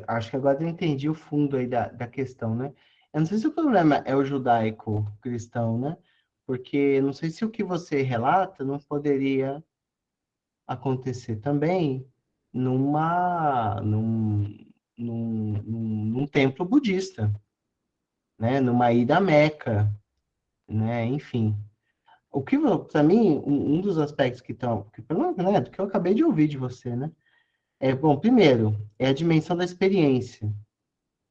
acho que agora eu entendi o fundo aí da questão, né? Eu não sei se o problema é o judaico-cristão, né? Porque não sei se o que você relata não poderia acontecer também num templo budista, né? Numa ida à Meca, né? Enfim. O que, para mim, um dos aspectos pelo menos, né, do que eu acabei de ouvir de você, né? Bom, primeiro, é a dimensão da experiência.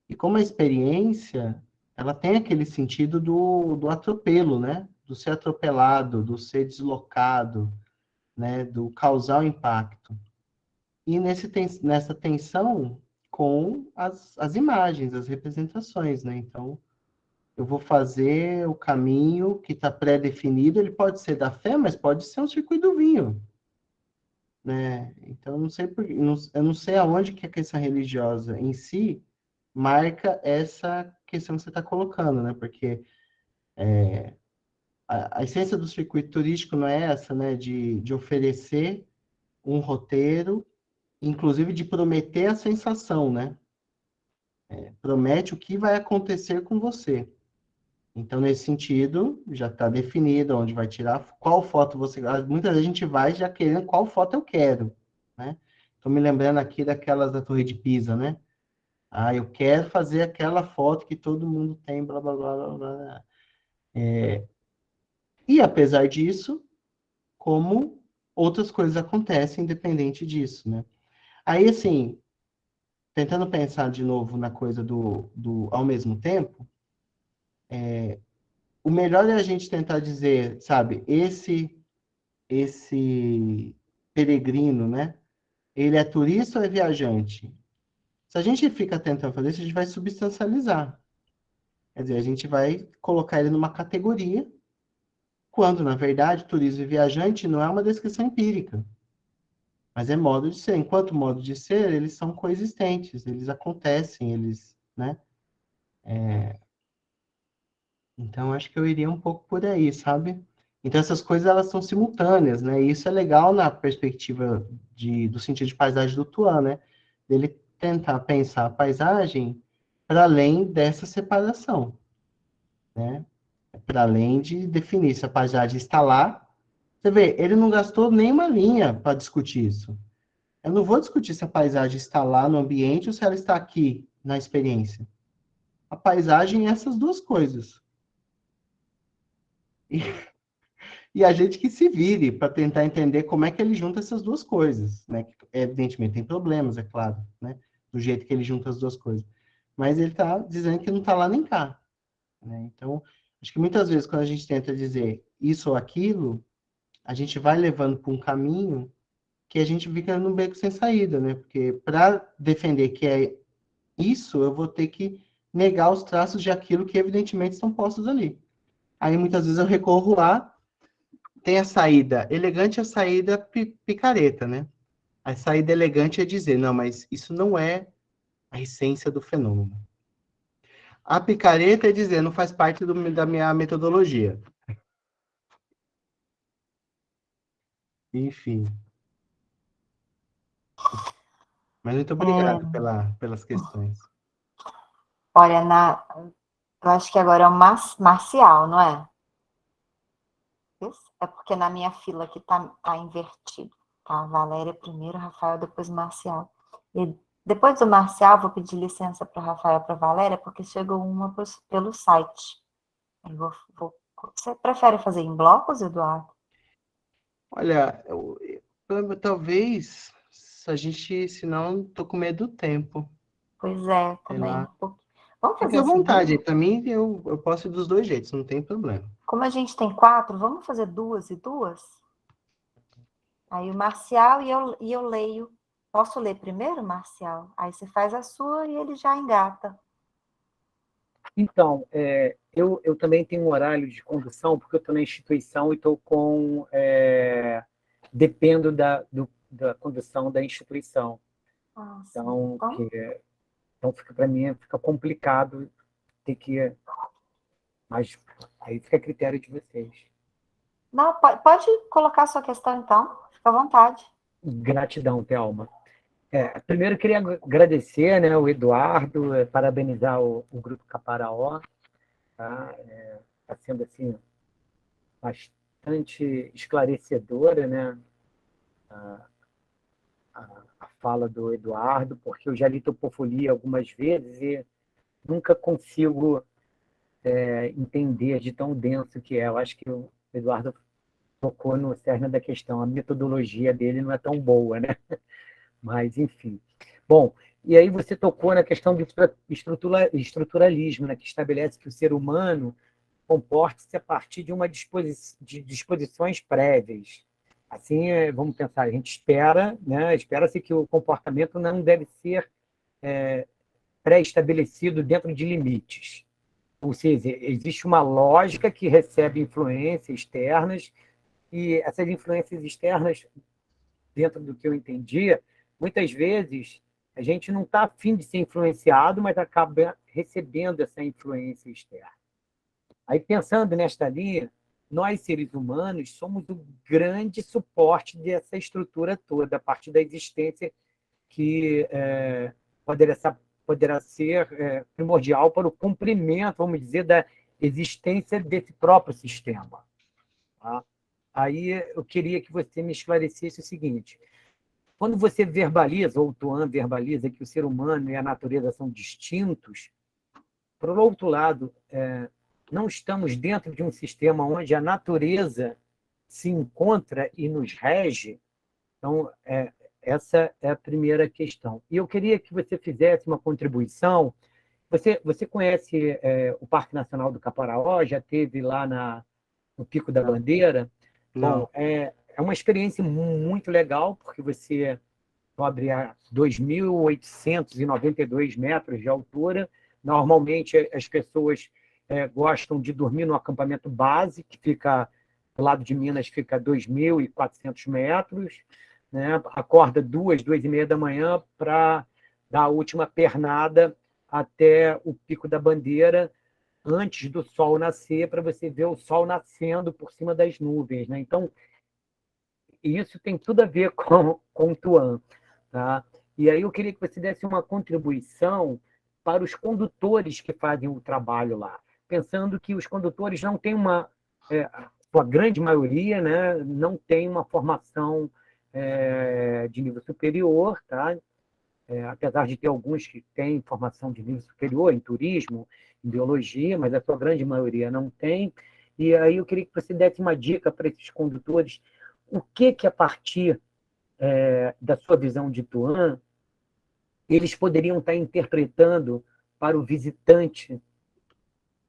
E como a experiência, ela tem aquele sentido do atropelo, né? Do ser atropelado, do ser deslocado, né? Do causar o impacto. E nessa tensão com as imagens, as representações, né? Então, eu vou fazer o caminho que está pré-definido, ele pode ser da fé, mas pode ser um circuito do vinho, né? Então, eu não sei aonde que a questão religiosa em si marca essa questão que você está colocando, né? Porque a essência do circuito turístico não é essa, né? De oferecer um roteiro, inclusive de prometer a sensação, né? Promete o que vai acontecer com você. Então, nesse sentido, já está definido onde vai tirar, qual foto você... Muitas vezes a gente vai já querendo qual foto eu quero, né? Estou me lembrando aqui daquelas da Torre de Pisa, né? Eu quero fazer aquela foto que todo mundo tem, blá, blá, blá, blá, blá. E, apesar disso, como outras coisas acontecem independente disso, né? Aí, assim, tentando pensar de novo na coisa do ao mesmo tempo, o melhor é a gente tentar dizer, sabe, esse peregrino, né? Ele é turista ou é viajante? Se a gente fica tentando fazer isso, a gente vai substancializar. Quer dizer, a gente vai colocar ele numa categoria, quando, na verdade, turismo e viajante não é uma descrição empírica, mas é modo de ser. Enquanto modo de ser, eles são coexistentes, eles acontecem, né? Então, acho que eu iria um pouco por aí, sabe? Então, essas coisas, elas são simultâneas, né? E isso é legal na perspectiva do sentido de paisagem do Tuan, né? dele tentar pensar a paisagem para além dessa separação, né? Para além de definir se a paisagem está lá. Você vê, ele não gastou nenhuma linha para discutir isso. Eu não vou discutir se a paisagem está lá no ambiente ou se ela está aqui na experiência. A paisagem é essas duas coisas. E, e a gente que se vire para tentar entender como é que ele junta essas duas coisas, né? Evidentemente tem problemas, é claro, né? Do jeito que ele junta as duas coisas. Mas ele está dizendo que não está lá nem cá, né? Então, acho que muitas vezes quando a gente tenta dizer isso ou aquilo, a gente vai levando para um caminho que a gente fica num beco sem saída, né? Porque para defender que é isso, eu vou ter que negar os traços de aquilo que evidentemente estão postos ali. Aí muitas vezes eu recorro lá, tem a saída elegante e a saída picareta, né? A saída elegante é dizer, não, mas isso não é a essência do fenômeno. A picareta é dizer, não faz parte da minha metodologia. Enfim. Mas muito obrigado pelas questões. Olha, eu acho que agora é o Marcial, não é? É porque na minha fila aqui tá invertido. Tá? Valéria primeiro, Rafael, depois Marcial. E depois do Marcial, vou pedir licença para o Rafael e para a Valéria, porque chegou uma pelo site. Você prefere fazer em blocos, Eduardo? Olha, talvez, se a gente, senão, tô com medo do tempo. Pois é, Sei também. lá. Vamos Fique fazer à o vontade, seguinte, para mim eu posso ir dos dois jeitos, não tem problema. como a gente tem 4, vamos fazer 2 e 2? Aí o Marcial e eu leio. Posso ler primeiro, Marcial? Aí você faz a sua e ele já engata. Então, eu também tenho um horário de condução, porque eu estou na instituição e estou com. Dependo da condução da instituição. Ah, sim. Então, então para mim fica complicado ter que. Mas aí fica a critério de vocês. Não, pode colocar a sua questão, então. Fica à vontade. Gratidão, Thelma. Primeiro, eu queria agradecer, né, o Eduardo, parabenizar o Grupo Caparaó. Tá? Tá sendo assim, bastante esclarecedora, né, a fala do Eduardo, porque eu já li Topofolia algumas vezes e nunca consigo entender de tão denso que é. Eu acho que o Eduardo tocou no cerne da questão. A metodologia dele não é tão boa, né? Mas, enfim. Bom, e aí você tocou na questão do estruturalismo, né, que estabelece que o ser humano comporte-se a partir de de disposições prévias. Assim, vamos pensar, a gente espera, né, espera-se que o comportamento não deve ser pré-estabelecido dentro de limites. Ou seja, existe uma lógica que recebe influências externas, e essas influências externas, dentro do que eu entendia, muitas vezes a gente não está afim de ser influenciado, mas acaba recebendo essa influência externa. Aí, pensando nesta linha, nós, seres humanos, somos o grande suporte dessa estrutura toda, a partir da existência que poderá ser primordial para o cumprimento, vamos dizer, da existência desse próprio sistema. Tá? Aí eu queria que você me esclarecesse o seguinte: quando você verbaliza, ou o Tuan verbaliza, que o ser humano e a natureza são distintos, por outro lado, não estamos dentro de um sistema onde a natureza se encontra e nos rege. Então, essa é a primeira questão. E eu queria que você fizesse uma contribuição. Você conhece o Parque Nacional do Caparaó? Já esteve lá no Pico da Bandeira? Não. Bom, é uma experiência muito legal, porque você cobre a 2.892 metros de altura. Normalmente, as pessoas gostam de dormir no acampamento base, que fica do lado de Minas, fica a 2.400 metros. Né? Acorda 2h30 da manhã para dar a última pernada até o Pico da Bandeira, antes do sol nascer, para você ver o sol nascendo por cima das nuvens. Né? Então, isso tem tudo a ver com o Tuan. Tá? E aí eu queria que você desse uma contribuição para os condutores que fazem o trabalho lá, pensando que os condutores não têm a sua grande maioria, né, não tem uma formação de nível superior, tá? Apesar de ter alguns que têm formação de nível superior em turismo, em biologia, mas a sua grande maioria não tem. E aí eu queria que você desse uma dica para esses condutores, o que a partir da sua visão de Tuan, eles poderiam estar interpretando para o visitante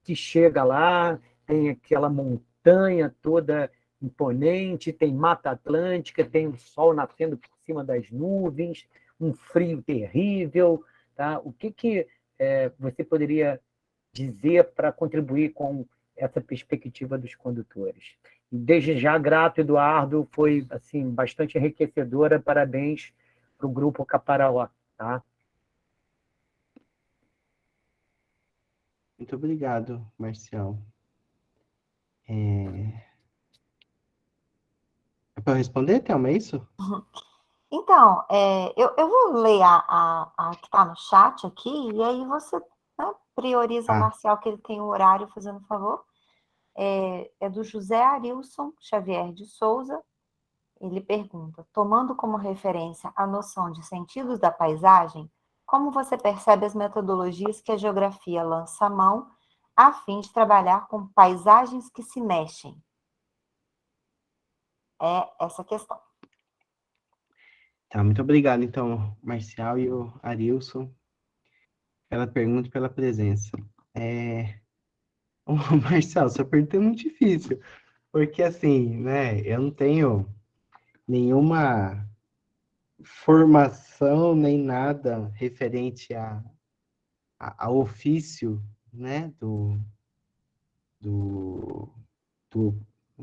que chega lá, tem aquela montanha toda imponente, tem Mata Atlântica, tem o sol nascendo por cima das nuvens, um frio terrível. Tá? O que você poderia dizer para contribuir com essa perspectiva dos condutores? E desde já, grato, Eduardo, foi assim, bastante enriquecedora. Parabéns para o Grupo Caparaó. Tá? Muito obrigado, Marcial. É para eu responder, Thelma, é isso? Então, eu vou ler a que está no chat aqui, e aí você, né, prioriza o Ah, Marcial, que ele tem o horário, fazendo favor. É do José Arilson Xavier de Souza. Ele pergunta: tomando como referência a noção de sentidos da paisagem, como você percebe as metodologias que a geografia lança à mão a fim de trabalhar com paisagens que se mexem? É essa a questão. tá, muito obrigado, então, Marcial e o Arilson, pela pergunta e pela presença. Ô, Marcial, sua pergunta é muito difícil, porque assim, né, eu não tenho nenhuma formação nem nada referente ao ofício, né, do, do,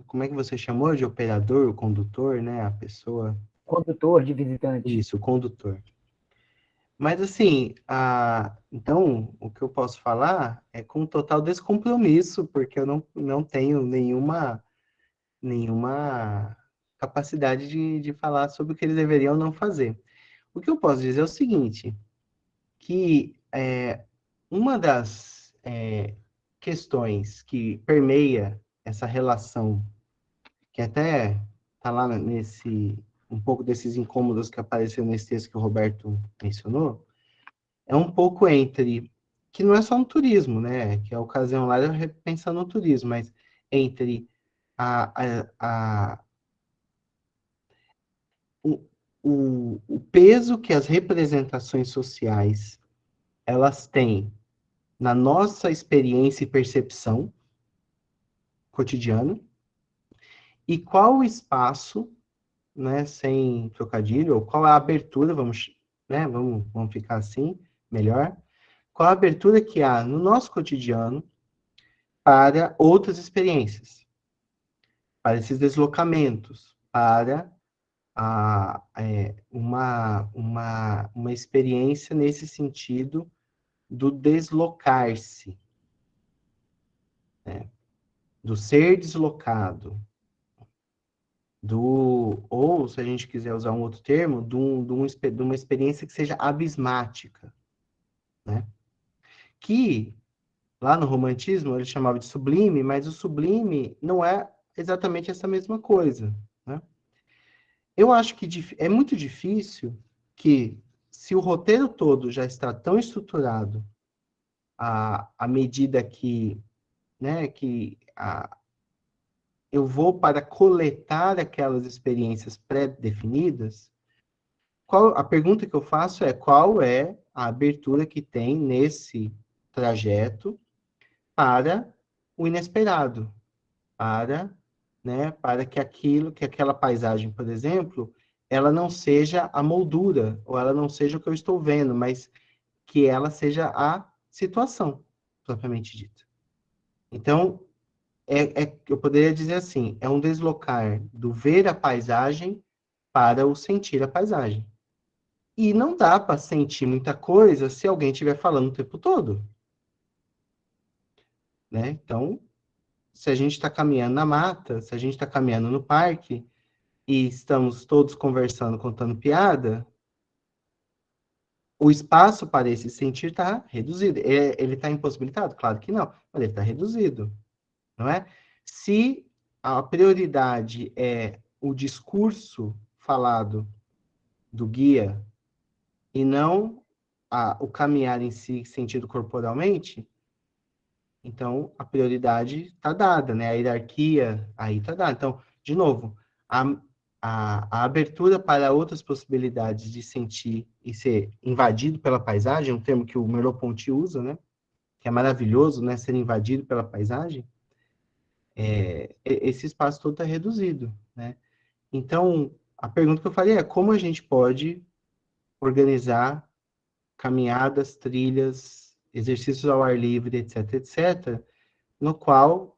como é que você chamou de operador, o condutor, né, a pessoa, Condutor de visitante. isso, o condutor. Mas assim, então, o que eu posso falar é com total descompromisso, porque eu não tenho nenhuma capacidade de falar sobre o que eles deveriam não fazer. O que eu posso dizer é o seguinte, que uma das questões que permeia essa relação, que até está lá um pouco desses incômodos que apareceu nesse texto que o Roberto mencionou, é um pouco entre, que não é só no turismo, né? Que a ocasião lá é pensar no turismo, mas entre o, o peso que as representações sociais elas têm na nossa experiência e percepção cotidiana, e qual o espaço, né, sem trocadilho, ou qual é a abertura, vamos ficar assim, melhor, qual a abertura que há no nosso cotidiano para outras experiências, para esses deslocamentos, para uma experiência nesse sentido do deslocar-se, né? Do ser deslocado, ou, se a gente quiser usar um outro termo, de uma experiência que seja abismática, né? Que, lá no romantismo, ele chamava de sublime, mas o sublime não é exatamente essa mesma coisa, né? Eu acho que é muito difícil que, se o roteiro todo já está tão estruturado à medida que, né, eu vou para coletar aquelas experiências pré-definidas, a pergunta que eu faço é qual é a abertura que tem nesse trajeto para o inesperado, para que aquela paisagem, por exemplo, ela não seja a moldura, ou ela não seja o que eu estou vendo, mas que ela seja a situação, propriamente dita. Então, eu poderia dizer assim, é um deslocar do ver a paisagem para o sentir a paisagem. E não dá para sentir muita coisa se alguém estiver falando o tempo todo, né? Então, se a gente está caminhando na mata, se a gente está caminhando no parque, e estamos todos conversando, contando piada, o espaço para esse sentir está reduzido. Ele está impossibilitado? Claro que não, mas ele está reduzido, não é? Se a prioridade é o discurso falado do guia e não o caminhar em si sentido corporalmente, então a prioridade está dada, né? A hierarquia aí está dada. Então, de novo, a abertura para outras possibilidades de sentir e ser invadido pela paisagem, um termo que o Merleau-Ponty usa, né? Que é maravilhoso, né? Ser invadido pela paisagem, esse espaço todo está reduzido, né? Então, a pergunta que eu faria é como a gente pode organizar caminhadas, trilhas, exercícios ao ar livre, etc., etc., no qual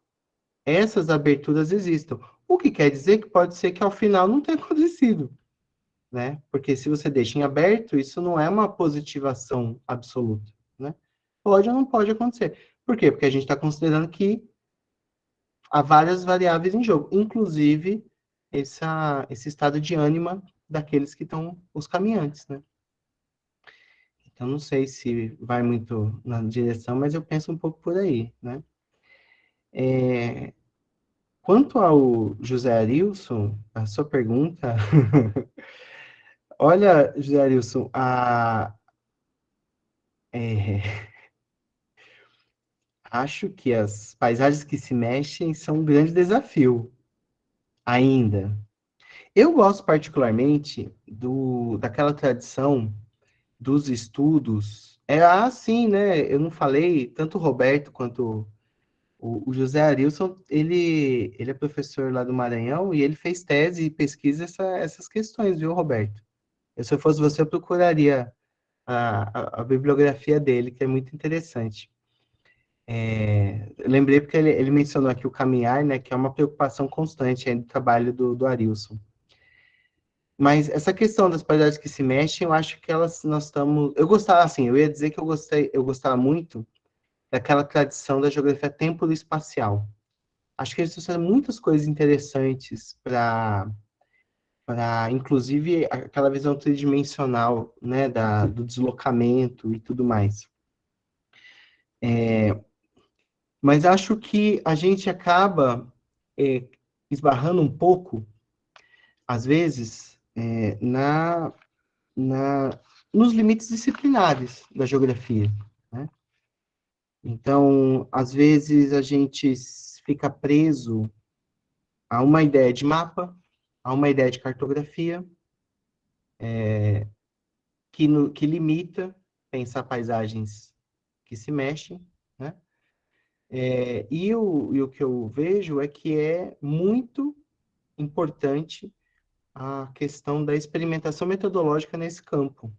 essas aberturas existam. O que quer dizer que pode ser que ao final não tenha acontecido, né? Porque se você deixa em aberto, isso não é uma positivação absoluta, né? Pode ou não pode acontecer. Por quê? Porque a gente está considerando que há várias variáveis em jogo, inclusive esse estado de ânima daqueles que estão os caminhantes, né? Então, não sei se vai muito na direção, mas eu penso um pouco por aí, né? Quanto ao José Arilson, a sua pergunta... Olha, José Arilson, acho que as paisagens que se mexem são um grande desafio, ainda. Eu gosto particularmente daquela tradição dos estudos. Sim, né? Eu não falei, tanto o Roberto quanto o José Arilson, ele é professor lá do Maranhão e ele fez tese e pesquisa essas questões, viu, Roberto? Se eu fosse você, eu procuraria a bibliografia dele, que é muito interessante. Eu lembrei porque ele mencionou aqui o caminhar, né, que é uma preocupação constante do trabalho do Arilson. Mas essa questão das paisagens que se mexem, eu acho que nós estamos... Eu gostava, assim, eu ia dizer que eu gostava muito daquela tradição da geografia tempo-espacial. Acho que eles trouxeram muitas coisas interessantes para, inclusive, aquela visão tridimensional, né, do deslocamento e tudo mais. Mas acho que a gente acaba esbarrando um pouco, às vezes, nos limites disciplinares da geografia, né? Então, às vezes, a gente fica preso a uma ideia de mapa, a uma ideia de cartografia, que limita pensar paisagens que se mexem, né? E o que eu vejo é que é muito importante a questão da experimentação metodológica nesse campo.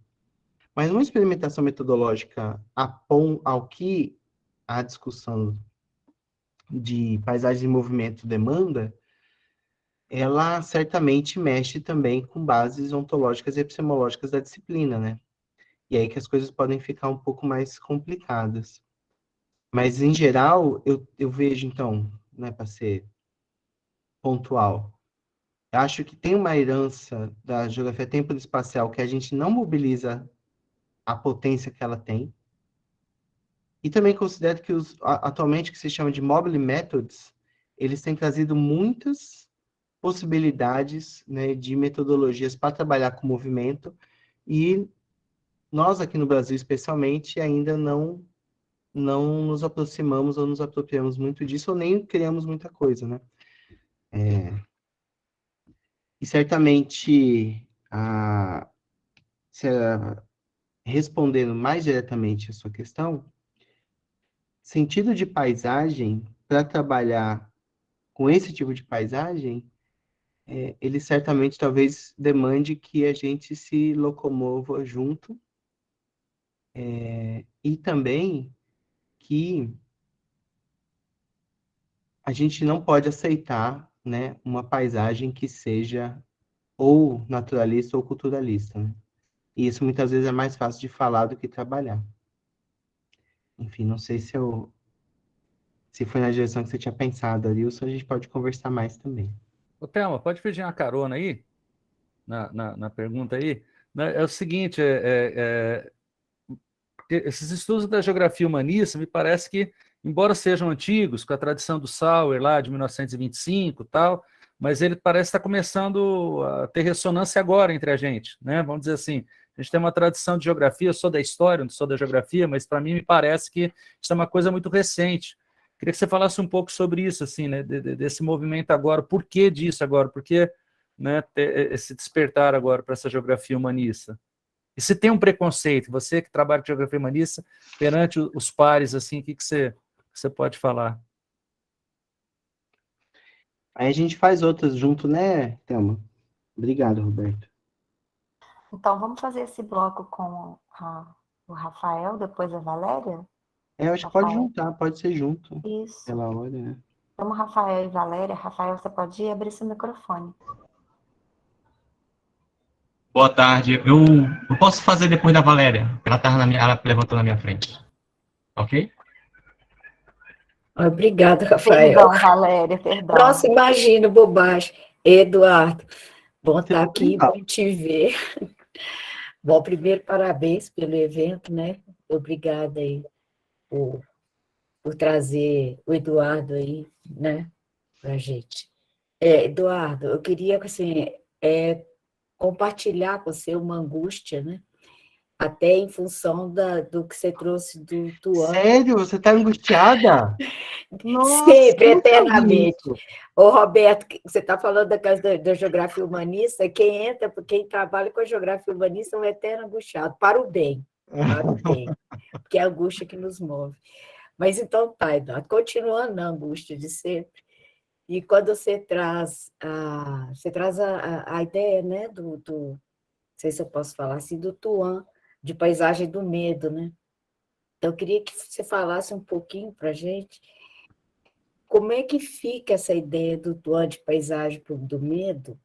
Mas uma experimentação metodológica ao que a discussão de paisagens em movimento demanda, ela certamente mexe também com bases ontológicas e epistemológicas da disciplina, né? E aí que as coisas podem ficar um pouco mais complicadas. Mas, em geral, eu vejo, então, né, para ser pontual, eu acho que tem uma herança da geografia tempo-espacial que a gente não mobiliza a potência que ela tem. E também considero que atualmente que se chama de mobile methods, eles têm trazido muitas possibilidades, né, de metodologias para trabalhar com movimento, e nós aqui no Brasil, especialmente, ainda não nos aproximamos ou nos apropriamos muito disso, ou nem criamos muita coisa, né? E certamente, respondendo mais diretamente a sua questão, sentido de paisagem, para trabalhar com esse tipo de paisagem, ele certamente talvez demande que a gente se locomova junto, e também que a gente não pode aceitar, né, uma paisagem que seja ou naturalista ou culturalista, né? E isso muitas vezes é mais fácil de falar do que trabalhar. Enfim, não sei se foi na direção que você tinha pensado, Arilson, a gente pode conversar mais também. Ô, Thelma, pode pedir uma carona aí? Na pergunta aí? É o seguinte, esses estudos da geografia humanista, me parece que, embora sejam antigos, com a tradição do Sauer lá de 1925 e tal, mas ele parece estar começando a ter ressonância agora entre a gente, né? Vamos dizer assim, a gente tem uma tradição de geografia, eu sou da história, não sou da geografia, mas para mim me parece que isso é uma coisa muito recente. Queria que você falasse um pouco sobre isso, assim, né? Desse movimento agora, por que disso agora, por que, né, esse despertar agora para essa geografia humanista? E se tem um preconceito, você que trabalha com geografia humanista, perante os pares, assim, o que você pode falar? Aí a gente faz outras junto, né, Thelma? Obrigado, Roberto. Então, vamos fazer esse bloco com o Rafael, depois a Valéria? Eu acho que pode Rafael, juntar, pode ser junto, isso. pela hora, né? Vamos, Rafael e Valéria. Rafael, você pode abrir seu microfone. Boa tarde. Eu posso fazer depois da Valéria. Ela levantou na minha frente. Ok? Obrigada, Rafael. Perdão, Valéria, perdão. Nossa, imagino, bobagem. Eduardo, bom Você estar foi aqui, legal. bom te ver. Bom, primeiro, parabéns pelo evento, né? Obrigada aí por trazer o Eduardo aí, né, pra gente. Eduardo, eu queria, assim, compartilhar com você uma angústia, né? Até em função do que você trouxe do Tuan. Sério? Você tá angustiada? Nossa, Sempre, eu não sabia eternamente. isso. Ô, Roberto, você está falando da casa da geografia humanista, quem trabalha com a geografia humanista é um eterno angustiado, para o bem, porque é a angústia que nos move. Mas então tá, Eduardo, continuando na angústia de sempre, e quando você traz a ideia, né, não sei se eu posso falar assim, do Tuan, de paisagem do medo, né? Então, eu queria que você falasse um pouquinho para a gente como é que fica essa ideia do Tuan de paisagem do medo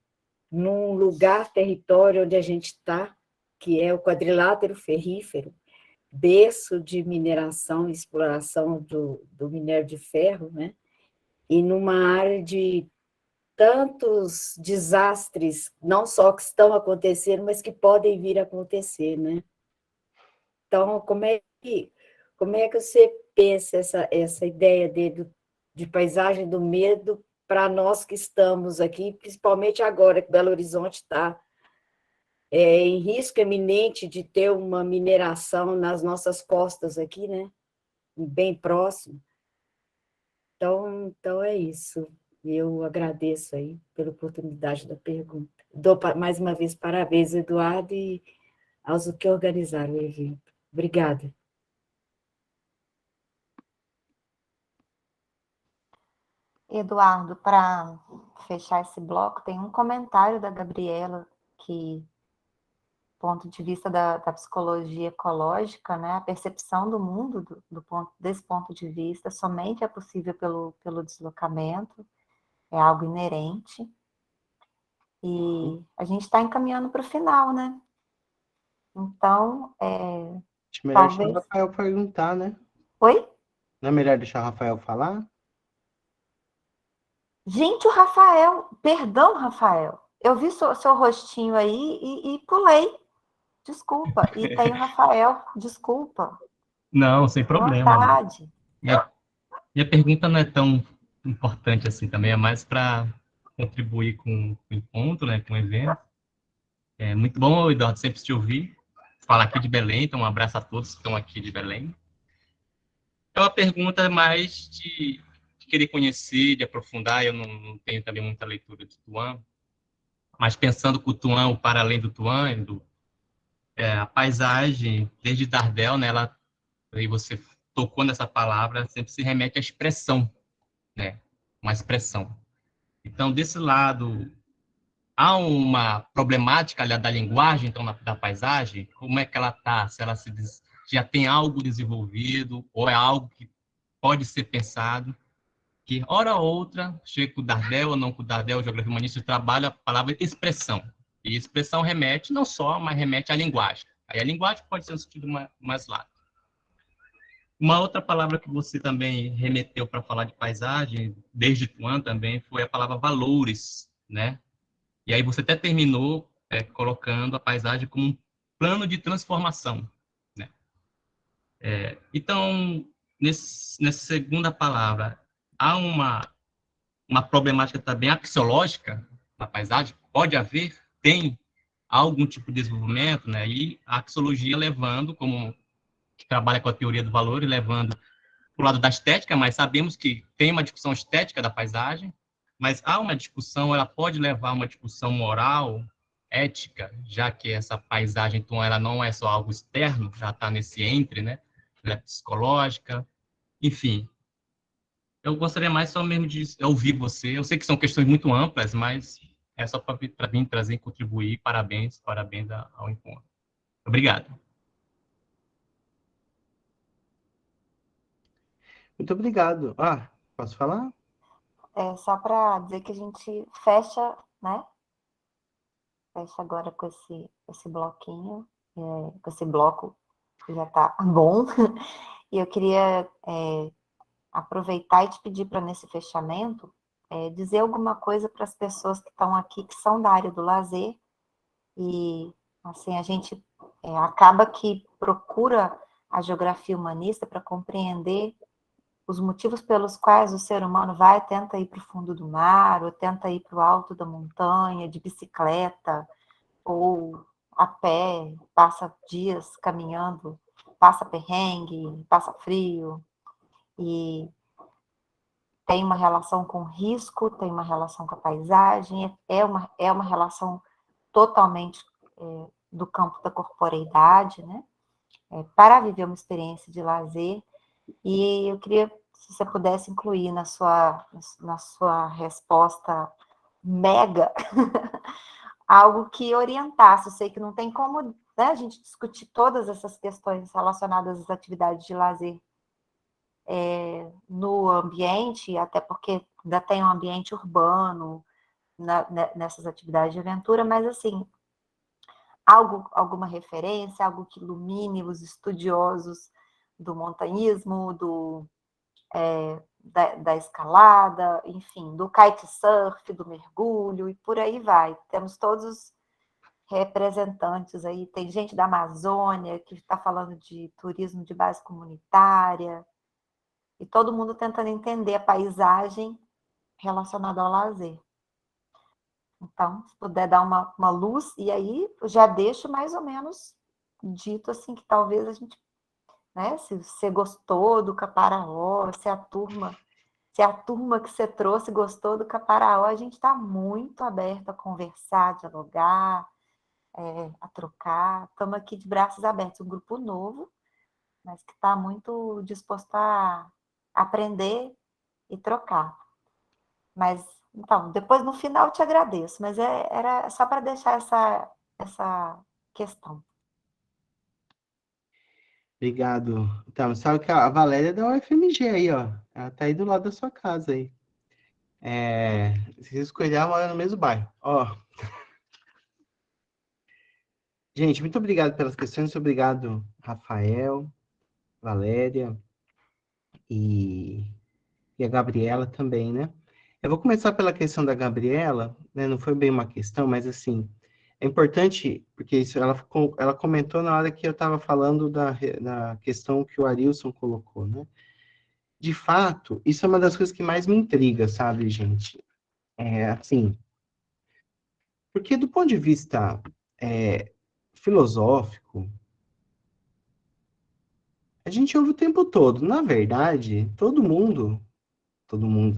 num lugar, território onde a gente está, que é o quadrilátero ferrífero, berço de mineração e exploração do minério de ferro, né? E numa área de tantos desastres, não só que estão acontecendo, mas que podem vir a acontecer, né? Então, como é que você pensa essa ideia de paisagem do medo para nós que estamos aqui, principalmente agora que Belo Horizonte está em risco eminente de ter uma mineração nas nossas costas aqui, né? Bem próximo. Então é isso. Eu agradeço aí pela oportunidade da pergunta. Dou mais uma vez parabéns, Eduardo, e aos que organizaram o evento. Obrigada. Eduardo, para fechar esse bloco, tem um comentário da Gabriela que, do ponto de vista da psicologia ecológica, né, a percepção do mundo desse ponto de vista somente é possível pelo deslocamento, é algo inerente. E a gente está encaminhando para o final, né? Então, Acho melhor deixar o talvez... Rafael perguntar, né? Oi? Não é melhor deixar o Rafael falar? Gente, o Rafael, perdão, Rafael, eu vi seu rostinho aí e pulei, desculpa. E tem o Rafael, desculpa, Não, sem problema. Né? vontade. Minha pergunta não é tão importante assim também, é mais para contribuir com o encontro, né, com o evento. É muito bom, Eduardo, sempre te ouvir. Falar aqui de Belém, então um abraço a todos que estão aqui de Belém. É uma pergunta mais de querer conhecer, de aprofundar. Eu não tenho também muita leitura de Tuan, mas pensando que o Tuan, o para além do Tuan, a paisagem, desde Dardel, né, aí você tocou nessa palavra, sempre se remete à expressão, né, uma expressão. Então, desse lado, há uma problemática ali, da linguagem, então, da paisagem, como é que ela está, se ela já tem algo desenvolvido, ou é algo que pode ser pensado, que, hora ou outra, chega com o Dardel ou não com o Dardel, o geografia humanista, trabalha a palavra expressão. E expressão remete não só, mas remete à linguagem. Aí a linguagem pode ser um sentido mais largo. Uma outra palavra que você também remeteu para falar de paisagem, desde Tuan também, foi a palavra valores, né? E aí você até terminou colocando a paisagem como um plano de transformação, né? Então, nessa segunda palavra, há uma problemática também axiológica na paisagem? Pode haver, tem algum tipo de desenvolvimento, né? E a axiologia levando, como que trabalha com a teoria do valor e levando para o lado da estética, mas sabemos que tem uma discussão estética da paisagem, mas há uma discussão, ela pode levar a uma discussão moral, ética, já que essa paisagem, então, ela não é só algo externo, já está nesse entre, né? Ela é psicológica, enfim. Eu gostaria mais só mesmo de ouvir você. Eu sei que são questões muito amplas, mas é só para vir trazer e contribuir. Parabéns ao encontro. Obrigado. Muito obrigado. Ah, posso falar? Só para dizer que a gente fecha, né? Fecha agora com esse bloquinho, com esse bloco que já está bom. E eu queria aproveitar e te pedir para, nesse fechamento, dizer alguma coisa para as pessoas que estão aqui, que são da área do lazer, e assim, a gente acaba que procura a geografia humanista para compreender os motivos pelos quais o ser humano tenta ir para o fundo do mar, ou tenta ir para o alto da montanha, de bicicleta, ou a pé, passa dias caminhando, passa perrengue, passa frio, e tem uma relação com o risco, tem uma relação com a paisagem, é uma relação totalmente do campo da corporeidade, né? Para viver uma experiência de lazer. E eu queria, se você pudesse incluir na sua resposta mega, algo que orientasse. Eu sei que não tem como, né, a gente discutir todas essas questões relacionadas às atividades de lazer no ambiente, até porque ainda tem um ambiente urbano nessas atividades de aventura, mas assim, alguma referência, algo que ilumine os estudiosos do montanhismo, da escalada, enfim, do kitesurf, do mergulho, e por aí vai. Temos todos os representantes aí, tem gente da Amazônia que está falando de turismo de base comunitária, e todo mundo tentando entender a paisagem relacionada ao lazer. Então, se puder dar uma luz, e aí eu já deixo mais ou menos dito assim, que talvez a gente, né, se você gostou do Caparaó, se a turma que você trouxe gostou do Caparaó, a gente está muito aberto a conversar, a dialogar, a trocar. Estamos aqui de braços abertos, um grupo novo, mas que está muito disposto a aprender e trocar. Mas, então, depois no final eu te agradeço, mas era só para deixar essa questão. Obrigado. Então, sabe que a Valéria é da UFMG aí, ó. Ela tá aí do lado da sua casa aí. Se escolher, ela mora no mesmo bairro. Ó. Gente, muito obrigado pelas questões. Muito obrigado, Rafael, Valéria e a Gabriela também, né? Eu vou começar pela questão da Gabriela, né? Não foi bem uma questão, mas assim, é importante, porque isso ela comentou na hora que eu estava falando da questão que o Arilson colocou, né? De fato, isso é uma das coisas que mais me intriga, sabe, gente? Assim, porque do ponto de vista filosófico, a gente ouve o tempo todo. Na verdade, todo mundo,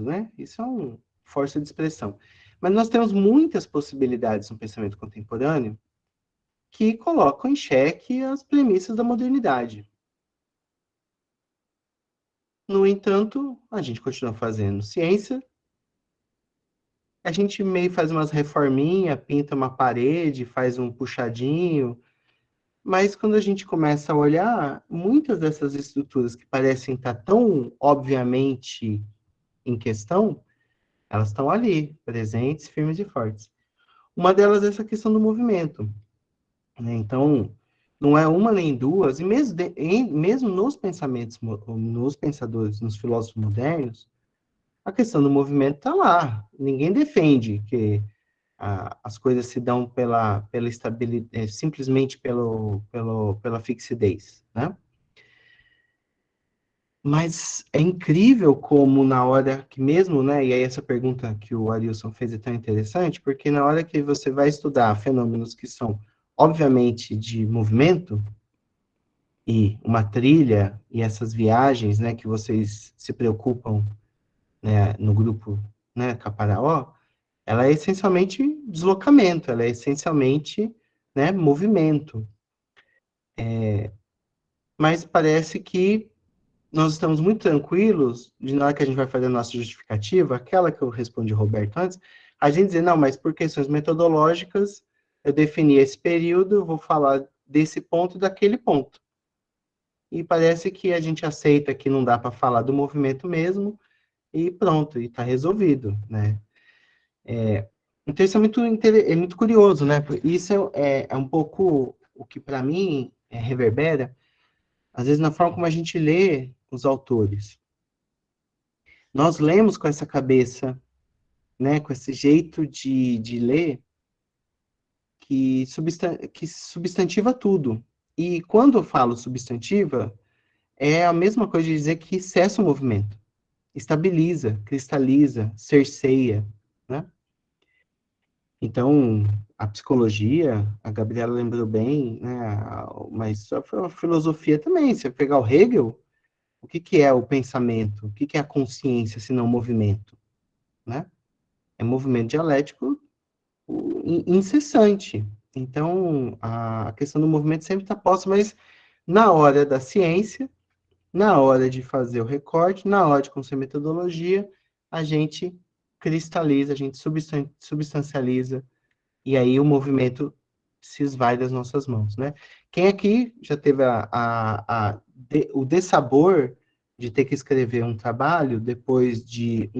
né? Isso é uma força de expressão. Mas nós temos muitas possibilidades no pensamento contemporâneo que colocam em xeque as premissas da modernidade. No entanto, a gente continua fazendo ciência, a gente meio faz umas reforminhas, pinta uma parede, faz um puxadinho, mas quando a gente começa a olhar, muitas dessas estruturas que parecem estar tão obviamente em questão, elas estão ali, presentes, firmes e fortes. Uma delas é essa questão do movimento, né? Então, não é uma nem duas, e mesmo nos pensamentos, nos pensadores, nos filósofos modernos, a questão do movimento está lá. Ninguém defende que as coisas se dão pela estabilidade, simplesmente pela fixidez, né? Mas é incrível como na hora que mesmo, né, e aí essa pergunta que o Arilson fez é tão interessante, porque na hora que você vai estudar fenômenos que são, obviamente, de movimento, e uma trilha, e essas viagens, né, que vocês se preocupam, né, no grupo, né, Caparaó, ela é essencialmente deslocamento, ela é essencialmente, né, movimento. Mas parece que nós estamos muito tranquilos de na hora que a gente vai fazer a nossa justificativa, aquela que eu respondi ao Roberto antes, a gente dizer, não, mas por questões metodológicas, eu defini esse período, eu vou falar desse ponto e daquele ponto. E parece que a gente aceita que não dá para falar do movimento mesmo, e pronto, e está resolvido, né? Então isso é é muito curioso, né? Isso é um pouco o que para mim reverbera, às vezes na forma como a gente lê os autores. Nós lemos com essa cabeça, né, com esse jeito de ler, que substantiva tudo. E quando eu falo substantiva, é a mesma coisa de dizer que cessa o movimento, estabiliza, cristaliza, cerceia, né? Então, a psicologia, a Gabriela lembrou bem, né, mas a filosofia também, se você pegar o Hegel, o que é o pensamento? O que é a consciência, se não movimento, né? É movimento dialético incessante. Então, a questão do movimento sempre está posta, mas na hora da ciência, na hora de fazer o recorte, na hora de construir metodologia, a gente cristaliza, a gente substancializa, e aí o movimento se esvai das nossas mãos, né? Quem aqui já teve o dessabor de ter que escrever um trabalho depois de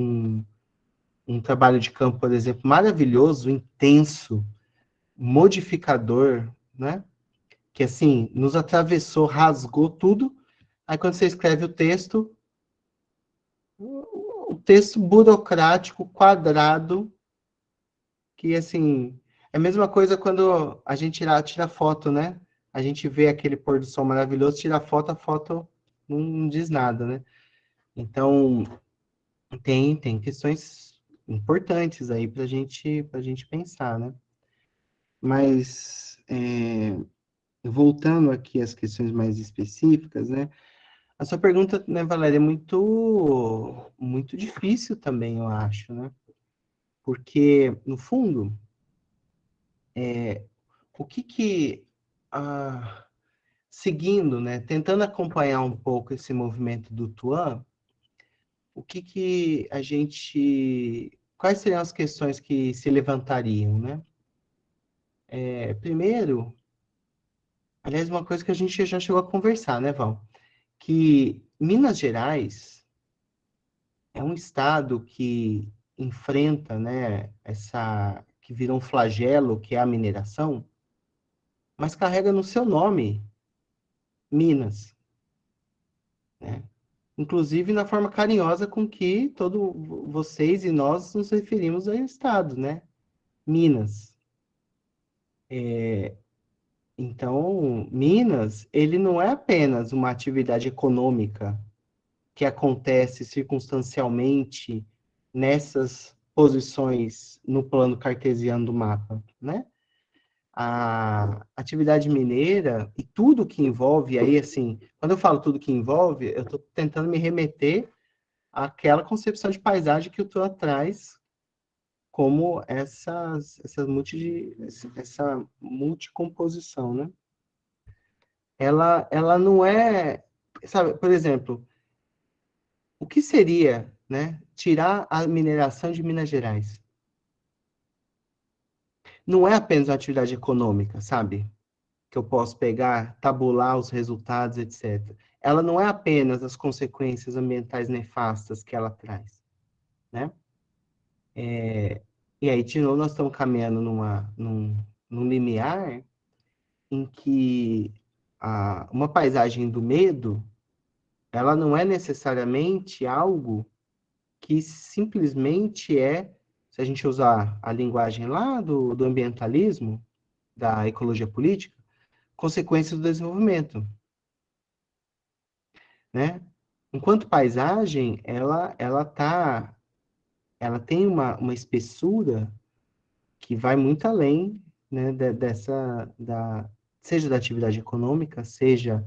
um trabalho de campo, por exemplo, maravilhoso, intenso, modificador, né? Que assim, nos atravessou, rasgou tudo. Aí quando você escreve o texto burocrático, quadrado, que assim, é a mesma coisa quando a gente tira foto, né? A gente vê aquele pôr do sol maravilhoso, tira a foto não diz nada, né? Então, tem questões importantes aí para gente pensar, né? Mas, voltando aqui às questões mais específicas, né? A sua pergunta, né, Valéria, é muito difícil também, eu acho, né? Porque, no fundo, o seguindo, né, tentando acompanhar um pouco esse movimento do Tuan, quais seriam as questões que se levantariam, né? Primeiro, aliás, uma coisa que a gente já chegou a conversar, né, Val? Que Minas Gerais é um estado que enfrenta, né, que virou um flagelo, que é a mineração, mas carrega no seu nome Minas, né? Inclusive na forma carinhosa com que todos vocês e nós nos referimos ao estado, né? Minas. Então, Minas, ele não é apenas uma atividade econômica que acontece circunstancialmente nessas posições no plano cartesiano do mapa, né? A atividade mineira e tudo que envolve aí, assim, quando eu falo tudo que envolve, eu estou tentando me remeter àquela concepção de paisagem que o Tua traz como essa multicomposição, né? Ela não é, sabe, por exemplo, o que seria, né, tirar a mineração de Minas Gerais? Não é apenas uma atividade econômica, sabe? Que eu posso pegar, tabular os resultados, etc. Ela não é apenas as consequências ambientais nefastas que ela traz, né? E aí, de novo, nós estamos caminhando num limiar em que uma paisagem do medo, ela não é necessariamente algo que simplesmente se a gente usar a linguagem lá do ambientalismo, da ecologia política, consequência do desenvolvimento, né? enquanto paisagem, ela tem uma espessura que vai muito além, né, seja da atividade econômica, seja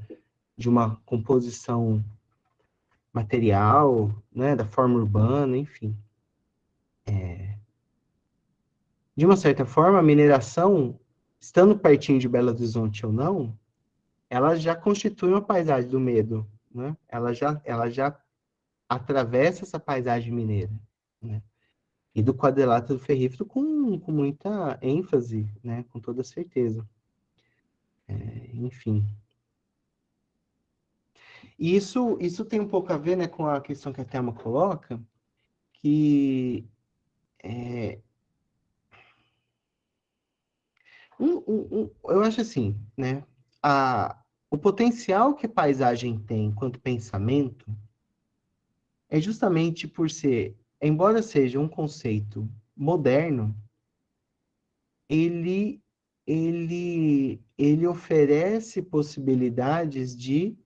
de uma composição material, né, da forma urbana, enfim. De uma certa forma, a mineração, estando pertinho de Belo Horizonte ou não, ela já constitui uma paisagem do medo, né? Ela já atravessa essa paisagem mineira, né? E do quadrilátero ferrífero com muita ênfase, né? Com toda certeza. Enfim. E isso tem um pouco a ver, né, com a questão que a Thelma coloca, que eu acho assim, né? O potencial que a paisagem tem enquanto pensamento é justamente por ser, embora seja um conceito moderno, ele oferece possibilidades de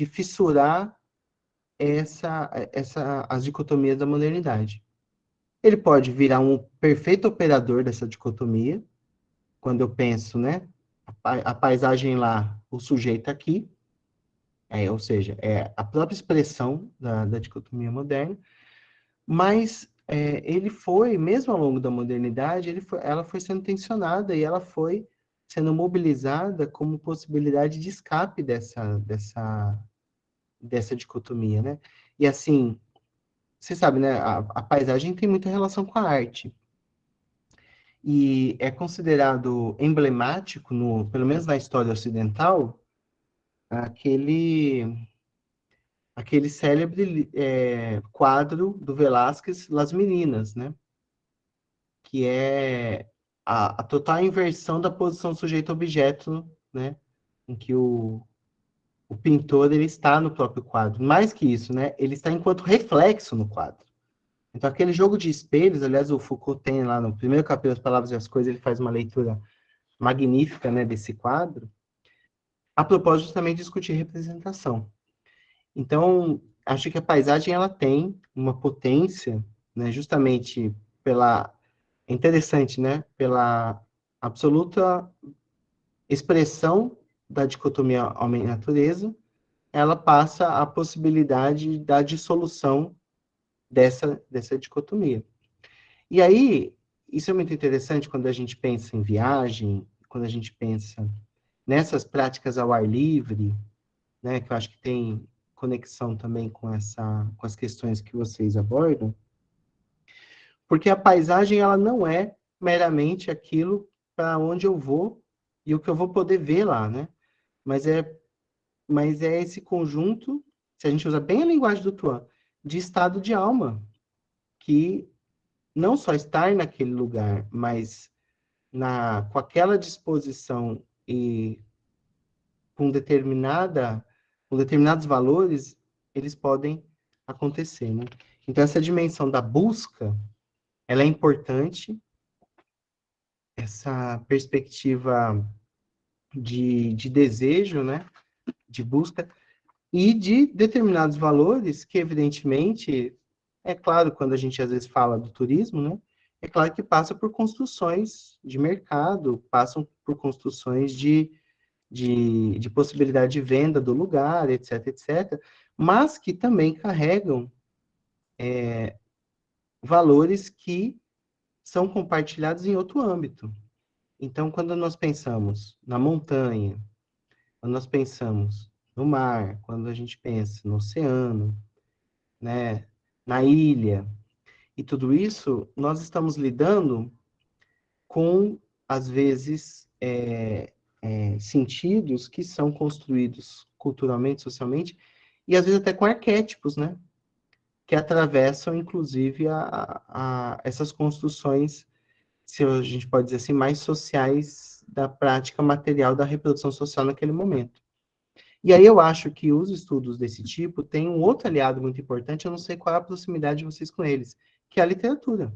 fissurar as dicotomias da modernidade. Ele pode virar um perfeito operador dessa dicotomia, quando eu penso, né? A paisagem lá, o sujeito aqui, ou seja, é a própria expressão da dicotomia moderna, mas ele foi, mesmo ao longo da modernidade, ela foi sendo tensionada e ela foi sendo mobilizada como possibilidade de escape dessa dicotomia, né? E assim, você sabe, né? A paisagem tem muita relação com a arte. E é considerado emblemático, pelo menos na história ocidental, aquele célebre quadro do Velázquez, Las Meninas, né? Que é a total inversão da posição sujeito-objeto, né? Em que o pintor ele está no próprio quadro. Mais que isso, né? Ele está enquanto reflexo no quadro. Então, aquele jogo de espelhos, aliás, o Foucault tem lá no primeiro capítulo, As Palavras e as Coisas, ele faz uma leitura magnífica, né, desse quadro, a propósito também de discutir representação. Então, acho que a paisagem ela tem uma potência, né, justamente pela... É interessante, né? Pela absoluta expressão da dicotomia homem-natureza, ela passa a possibilidade da dissolução dessa dicotomia. E aí, isso é muito interessante quando a gente pensa em viagem, quando a gente pensa nessas práticas ao ar livre, né, que eu acho que tem conexão também com as questões que vocês abordam, porque a paisagem ela não é meramente aquilo para onde eu vou e o que eu vou poder ver lá, né? Mas é esse conjunto, se a gente usa bem a linguagem do Tuan, de estado de alma, que não só estar naquele lugar, mas com aquela disposição e com determinados valores, eles podem acontecer, né? Então, essa dimensão da busca, ela é importante, essa perspectiva de desejo, né? De busca, e de determinados valores que, evidentemente, é claro, quando a gente às vezes fala do turismo, né? É claro que passa por construções de mercado, passam por construções de possibilidade de venda do lugar, etc., etc., mas que também carregam valores que são compartilhados em outro âmbito. Então, quando nós pensamos na montanha, quando nós pensamos no mar, quando a gente pensa no oceano, né, na ilha, e tudo isso, nós estamos lidando com, às vezes, sentidos que são construídos culturalmente, socialmente, e às vezes até com arquétipos, né? Que atravessam, inclusive, essas construções, se a gente pode dizer assim, mais sociais da prática material da reprodução social naquele momento. E aí eu acho que os estudos desse tipo têm um outro aliado muito importante, eu não sei qual é a proximidade de vocês com eles, que é a literatura.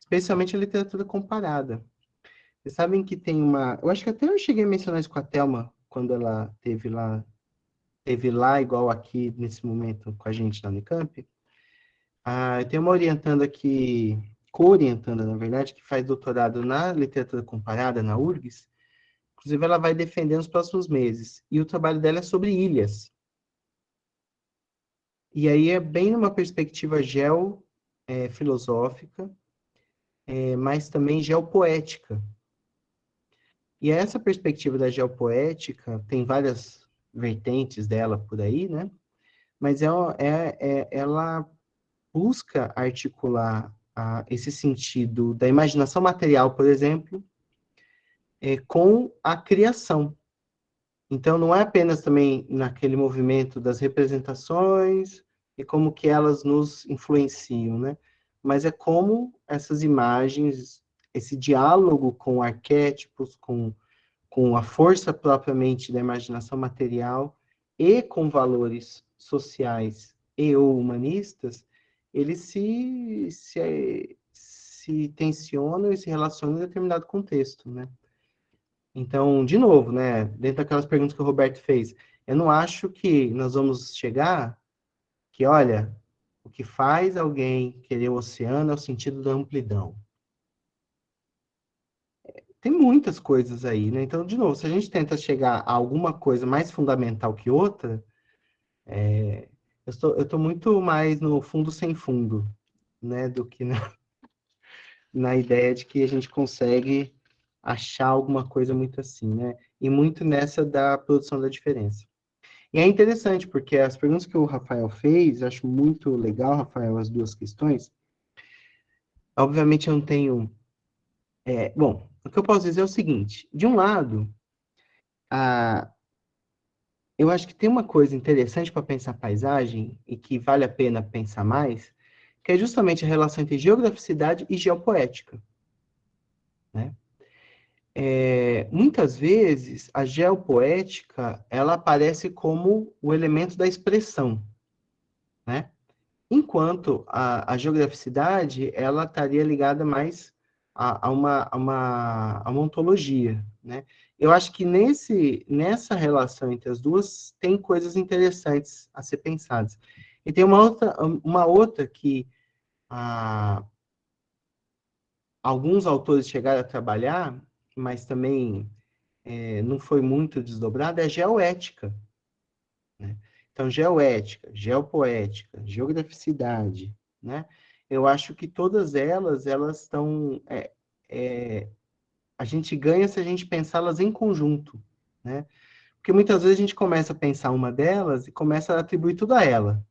Especialmente a literatura comparada. Vocês sabem que tem uma... Eu acho que até eu cheguei a mencionar isso com a Thelma, quando ela esteve lá esteve lá, igual aqui nesse momento com a gente na Unicamp, eu tenho uma orientanda aqui, co-orientanda, na verdade, que faz doutorado na literatura comparada, na URGS. Inclusive, ela vai defender nos próximos meses. E o trabalho dela é sobre ilhas. E aí é bem numa perspectiva filosófica, mas também geopoética. E essa perspectiva da geopoética, tem várias vertentes dela por aí, né? Mas ela busca articular esse sentido da imaginação material, por exemplo, com a criação. Então, não é apenas também naquele movimento das representações e como que elas nos influenciam, né? Mas é como essas imagens, esse diálogo com arquétipos, com a força propriamente da imaginação material e com valores sociais e ou humanistas, eles se tensionam e se relacionam em determinado contexto, né? Então, de novo, né, dentro daquelas perguntas que o Roberto fez, eu não acho que nós vamos chegar que, olha, o que faz alguém querer o oceano é o sentido da amplidão. Tem muitas coisas aí, né? Então, de novo, se a gente tenta chegar a alguma coisa mais fundamental que outra, eu estou muito mais no fundo sem fundo, né, do que na ideia de que a gente consegue achar alguma coisa muito assim, né? E muito nessa da produção da diferença. E é interessante, porque as perguntas que o Rafael fez, acho muito legal, Rafael, as duas questões. Obviamente eu não tenho... bom, o que eu posso dizer é o seguinte. De um lado, eu acho que tem uma coisa interessante para pensar paisagem, e que vale a pena pensar mais, que é justamente a relação entre geograficidade e geopoética, né? Muitas vezes, a geopoética, ela aparece como o elemento da expressão, né? Enquanto a geograficidade, ela estaria ligada mais a uma ontologia, né? Eu acho que nessa relação entre as duas, tem coisas interessantes a ser pensadas. E tem uma outra que alguns autores chegaram a trabalhar, mas também não foi muito desdobrada, é a geoética, né? Então, geoética, geopoética, geograficidade, né? Eu acho que todas elas estão... a gente ganha se a gente pensá-las em conjunto, né? Porque muitas vezes a gente começa a pensar uma delas e começa a atribuir tudo a ela,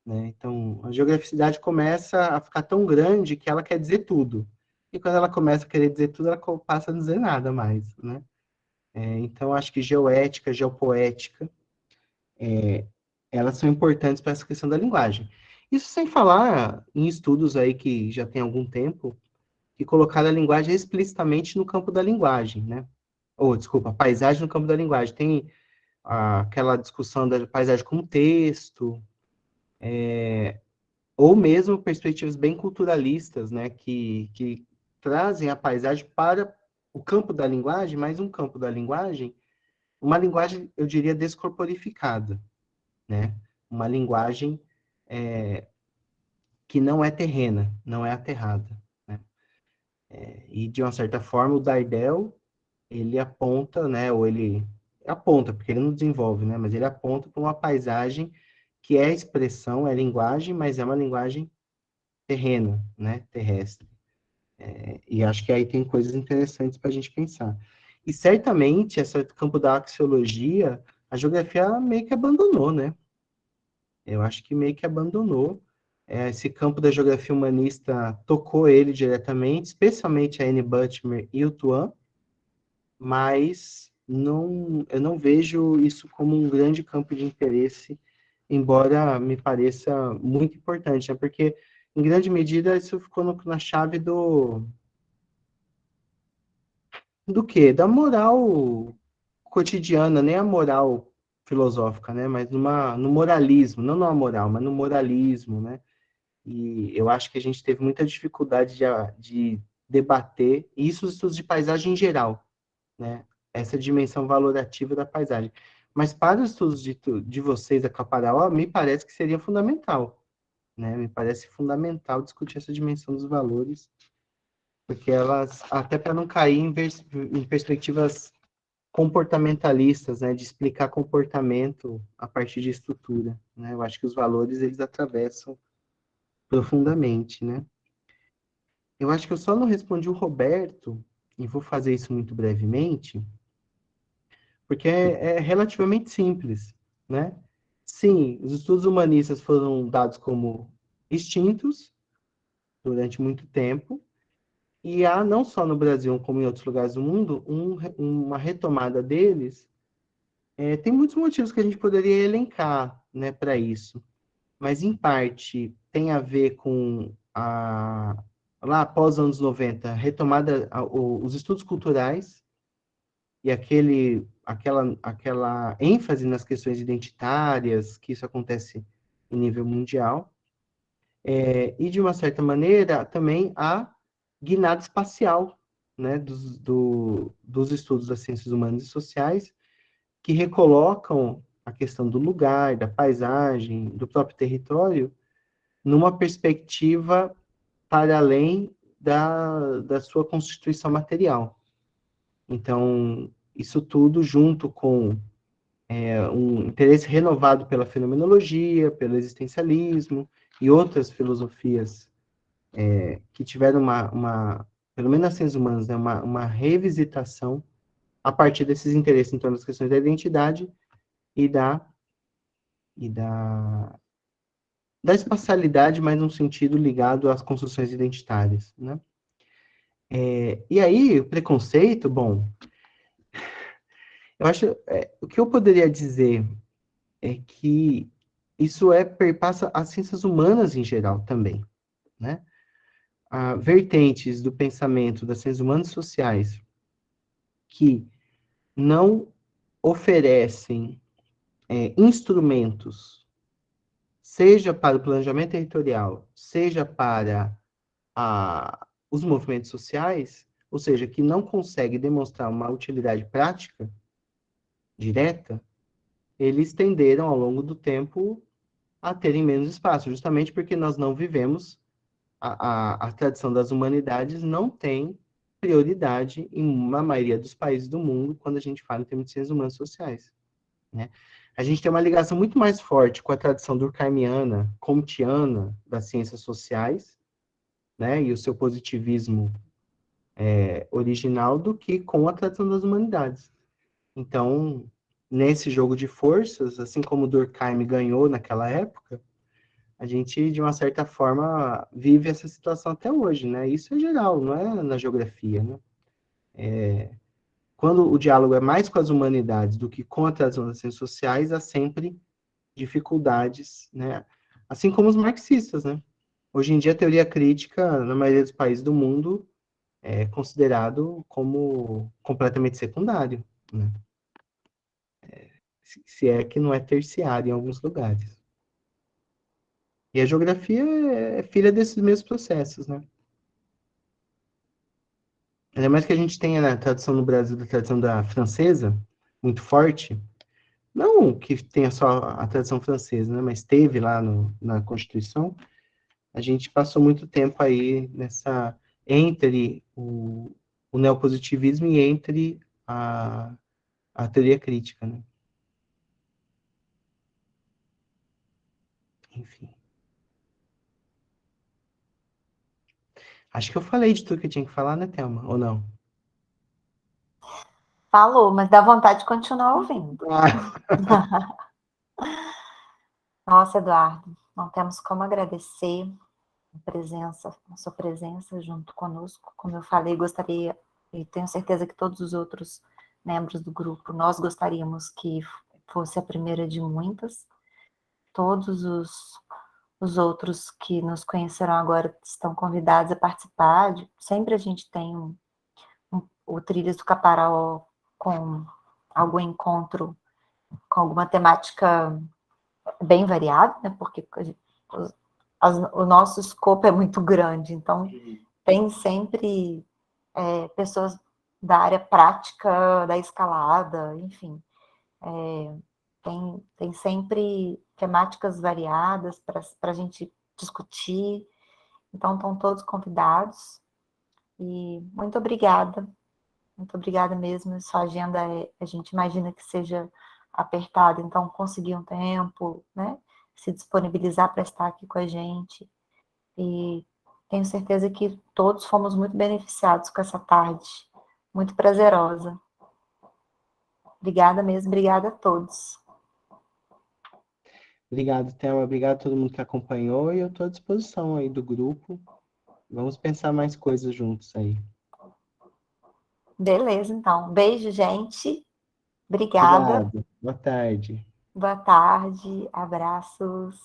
né? Então, a geograficidade começa a ficar tão grande que ela quer dizer tudo. E quando ela começa a querer dizer tudo, ela passa a não dizer nada mais, né? Então, acho que geoética, geopoética, elas são importantes para essa questão da linguagem. Isso sem falar em estudos aí que já tem algum tempo, que colocaram a linguagem explicitamente no campo da linguagem, né? Desculpa, a paisagem no campo da linguagem. Tem aquela discussão da paisagem como texto, ou mesmo perspectivas bem culturalistas, né? Que trazem a paisagem para o campo da linguagem, mas um campo da linguagem, uma linguagem, eu diria, descorporificada, né? Uma linguagem que não é terrena, não é aterrada, né? E, de uma certa forma, o Dardel, ele aponta, né? Ou ele aponta, porque ele não desenvolve, né? Mas ele aponta para uma paisagem que é expressão, é linguagem, mas é uma linguagem terrena, né? Terrestre. E acho que aí tem coisas interessantes para a gente pensar. E, certamente, esse campo da axiologia, a geografia meio que abandonou, né? Eu acho que meio que abandonou. Esse campo da geografia humanista tocou ele diretamente, especialmente a Annie Butmer e o Tuan, mas eu não vejo isso como um grande campo de interesse, embora me pareça muito importante, né? Porque, em grande medida, isso ficou na chave do quê? Da moral cotidiana, nem a moral filosófica, né? Mas no moralismo, não na moral, mas no moralismo, né? E eu acho que a gente teve muita dificuldade de debater, e isso os estudos de paisagem em geral, né? Essa dimensão valorativa da paisagem. Mas para os estudos de vocês da Caparaó, me parece que seria fundamental, né? Me parece fundamental discutir essa dimensão dos valores, porque elas, até para não cair em perspectivas comportamentalistas, né? De explicar comportamento a partir de estrutura, né? Eu acho que os valores, eles atravessam profundamente, né? Eu acho que eu só não respondi o Roberto, e vou fazer isso muito brevemente, porque é relativamente simples, né? Sim, os estudos humanistas foram dados como extintos durante muito tempo, e há, não só no Brasil, como em outros lugares do mundo, uma retomada deles. Tem muitos motivos que a gente poderia elencar, né, para isso, mas, em parte, tem a ver com lá após os anos 90, retomada, os estudos culturais, e aquela ênfase nas questões identitárias, que isso acontece em nível mundial, e, de uma certa maneira, também a guinada espacial, né, dos estudos das ciências humanas e sociais, que recolocam a questão do lugar, da paisagem, do próprio território, numa perspectiva para além da sua constituição material. Então, isso tudo junto com um interesse renovado pela fenomenologia, pelo existencialismo e outras filosofias que tiveram pelo menos nas ciências humanas, né, uma revisitação a partir desses interesses em torno das questões da identidade e da espacialidade, mas num sentido ligado às construções identitárias, né? E aí, o preconceito, bom, eu acho, o que eu poderia dizer é que isso perpassa as ciências humanas em geral também, né? Vertentes do pensamento das ciências humanas e sociais que não oferecem instrumentos, seja para o planejamento territorial, seja para os movimentos sociais, ou seja, que não consegue demonstrar uma utilidade prática direta, eles tenderam ao longo do tempo a terem menos espaço, justamente porque nós não vivemos, a tradição das humanidades não tem prioridade em uma maioria dos países do mundo quando a gente fala em termos de ciências humanas e sociais, né? A gente tem uma ligação muito mais forte com a tradição durkheimiana, comtiana das ciências sociais, né, e o seu positivismo original do que com a tradição das humanidades. Então, nesse jogo de forças, assim como Durkheim ganhou naquela época, a gente, de uma certa forma, vive essa situação até hoje, né? Isso é geral, não é na geografia, né? Quando o diálogo é mais com as humanidades do que com a tradição das ciências sociais, há sempre dificuldades, né? Assim como os marxistas, né? Hoje em dia, a teoria crítica, na maioria dos países do mundo, é considerado como completamente secundário, né? Se é que não é terciário em alguns lugares. E a geografia é filha desses mesmos processos, né? Ainda mais que a gente tenha na tradição no Brasil, da tradição da francesa, muito forte, não que tenha só a tradição francesa, né? Mas teve lá na Constituição, a gente passou muito tempo aí entre o neopositivismo e entre a teoria crítica, né? Enfim. Acho que eu falei de tudo que eu tinha que falar, né, Thelma? Ou não? Falou, mas dá vontade de continuar ouvindo. Nossa, Eduardo, não temos como agradecer a sua presença junto conosco. Como eu falei, gostaria, e tenho certeza que todos os outros membros do grupo, nós gostaríamos que fosse a primeira de muitas. Todos os outros que nos conhecerão agora estão convidados a participar. Sempre a gente tem o Trilhas do Caparaó com algum encontro, com alguma temática bem variada, né? Porque o nosso escopo é muito grande, então tem sempre pessoas da área prática, da escalada, enfim. Tem sempre temáticas variadas para a gente discutir. Então, estão todos convidados. E muito obrigada mesmo. Sua agenda, a gente imagina que seja apertada, então conseguir um tempo, né? Se disponibilizar para estar aqui com a gente. E tenho certeza que todos fomos muito beneficiados com essa tarde, muito prazerosa. Obrigada mesmo, obrigada a todos. Obrigado, Thelma. Obrigado a todo mundo que acompanhou e eu estou à disposição aí do grupo. Vamos pensar mais coisas juntos aí. Beleza, então. Beijo, gente. Obrigada. Obrigado. Boa tarde. Boa tarde. Abraços.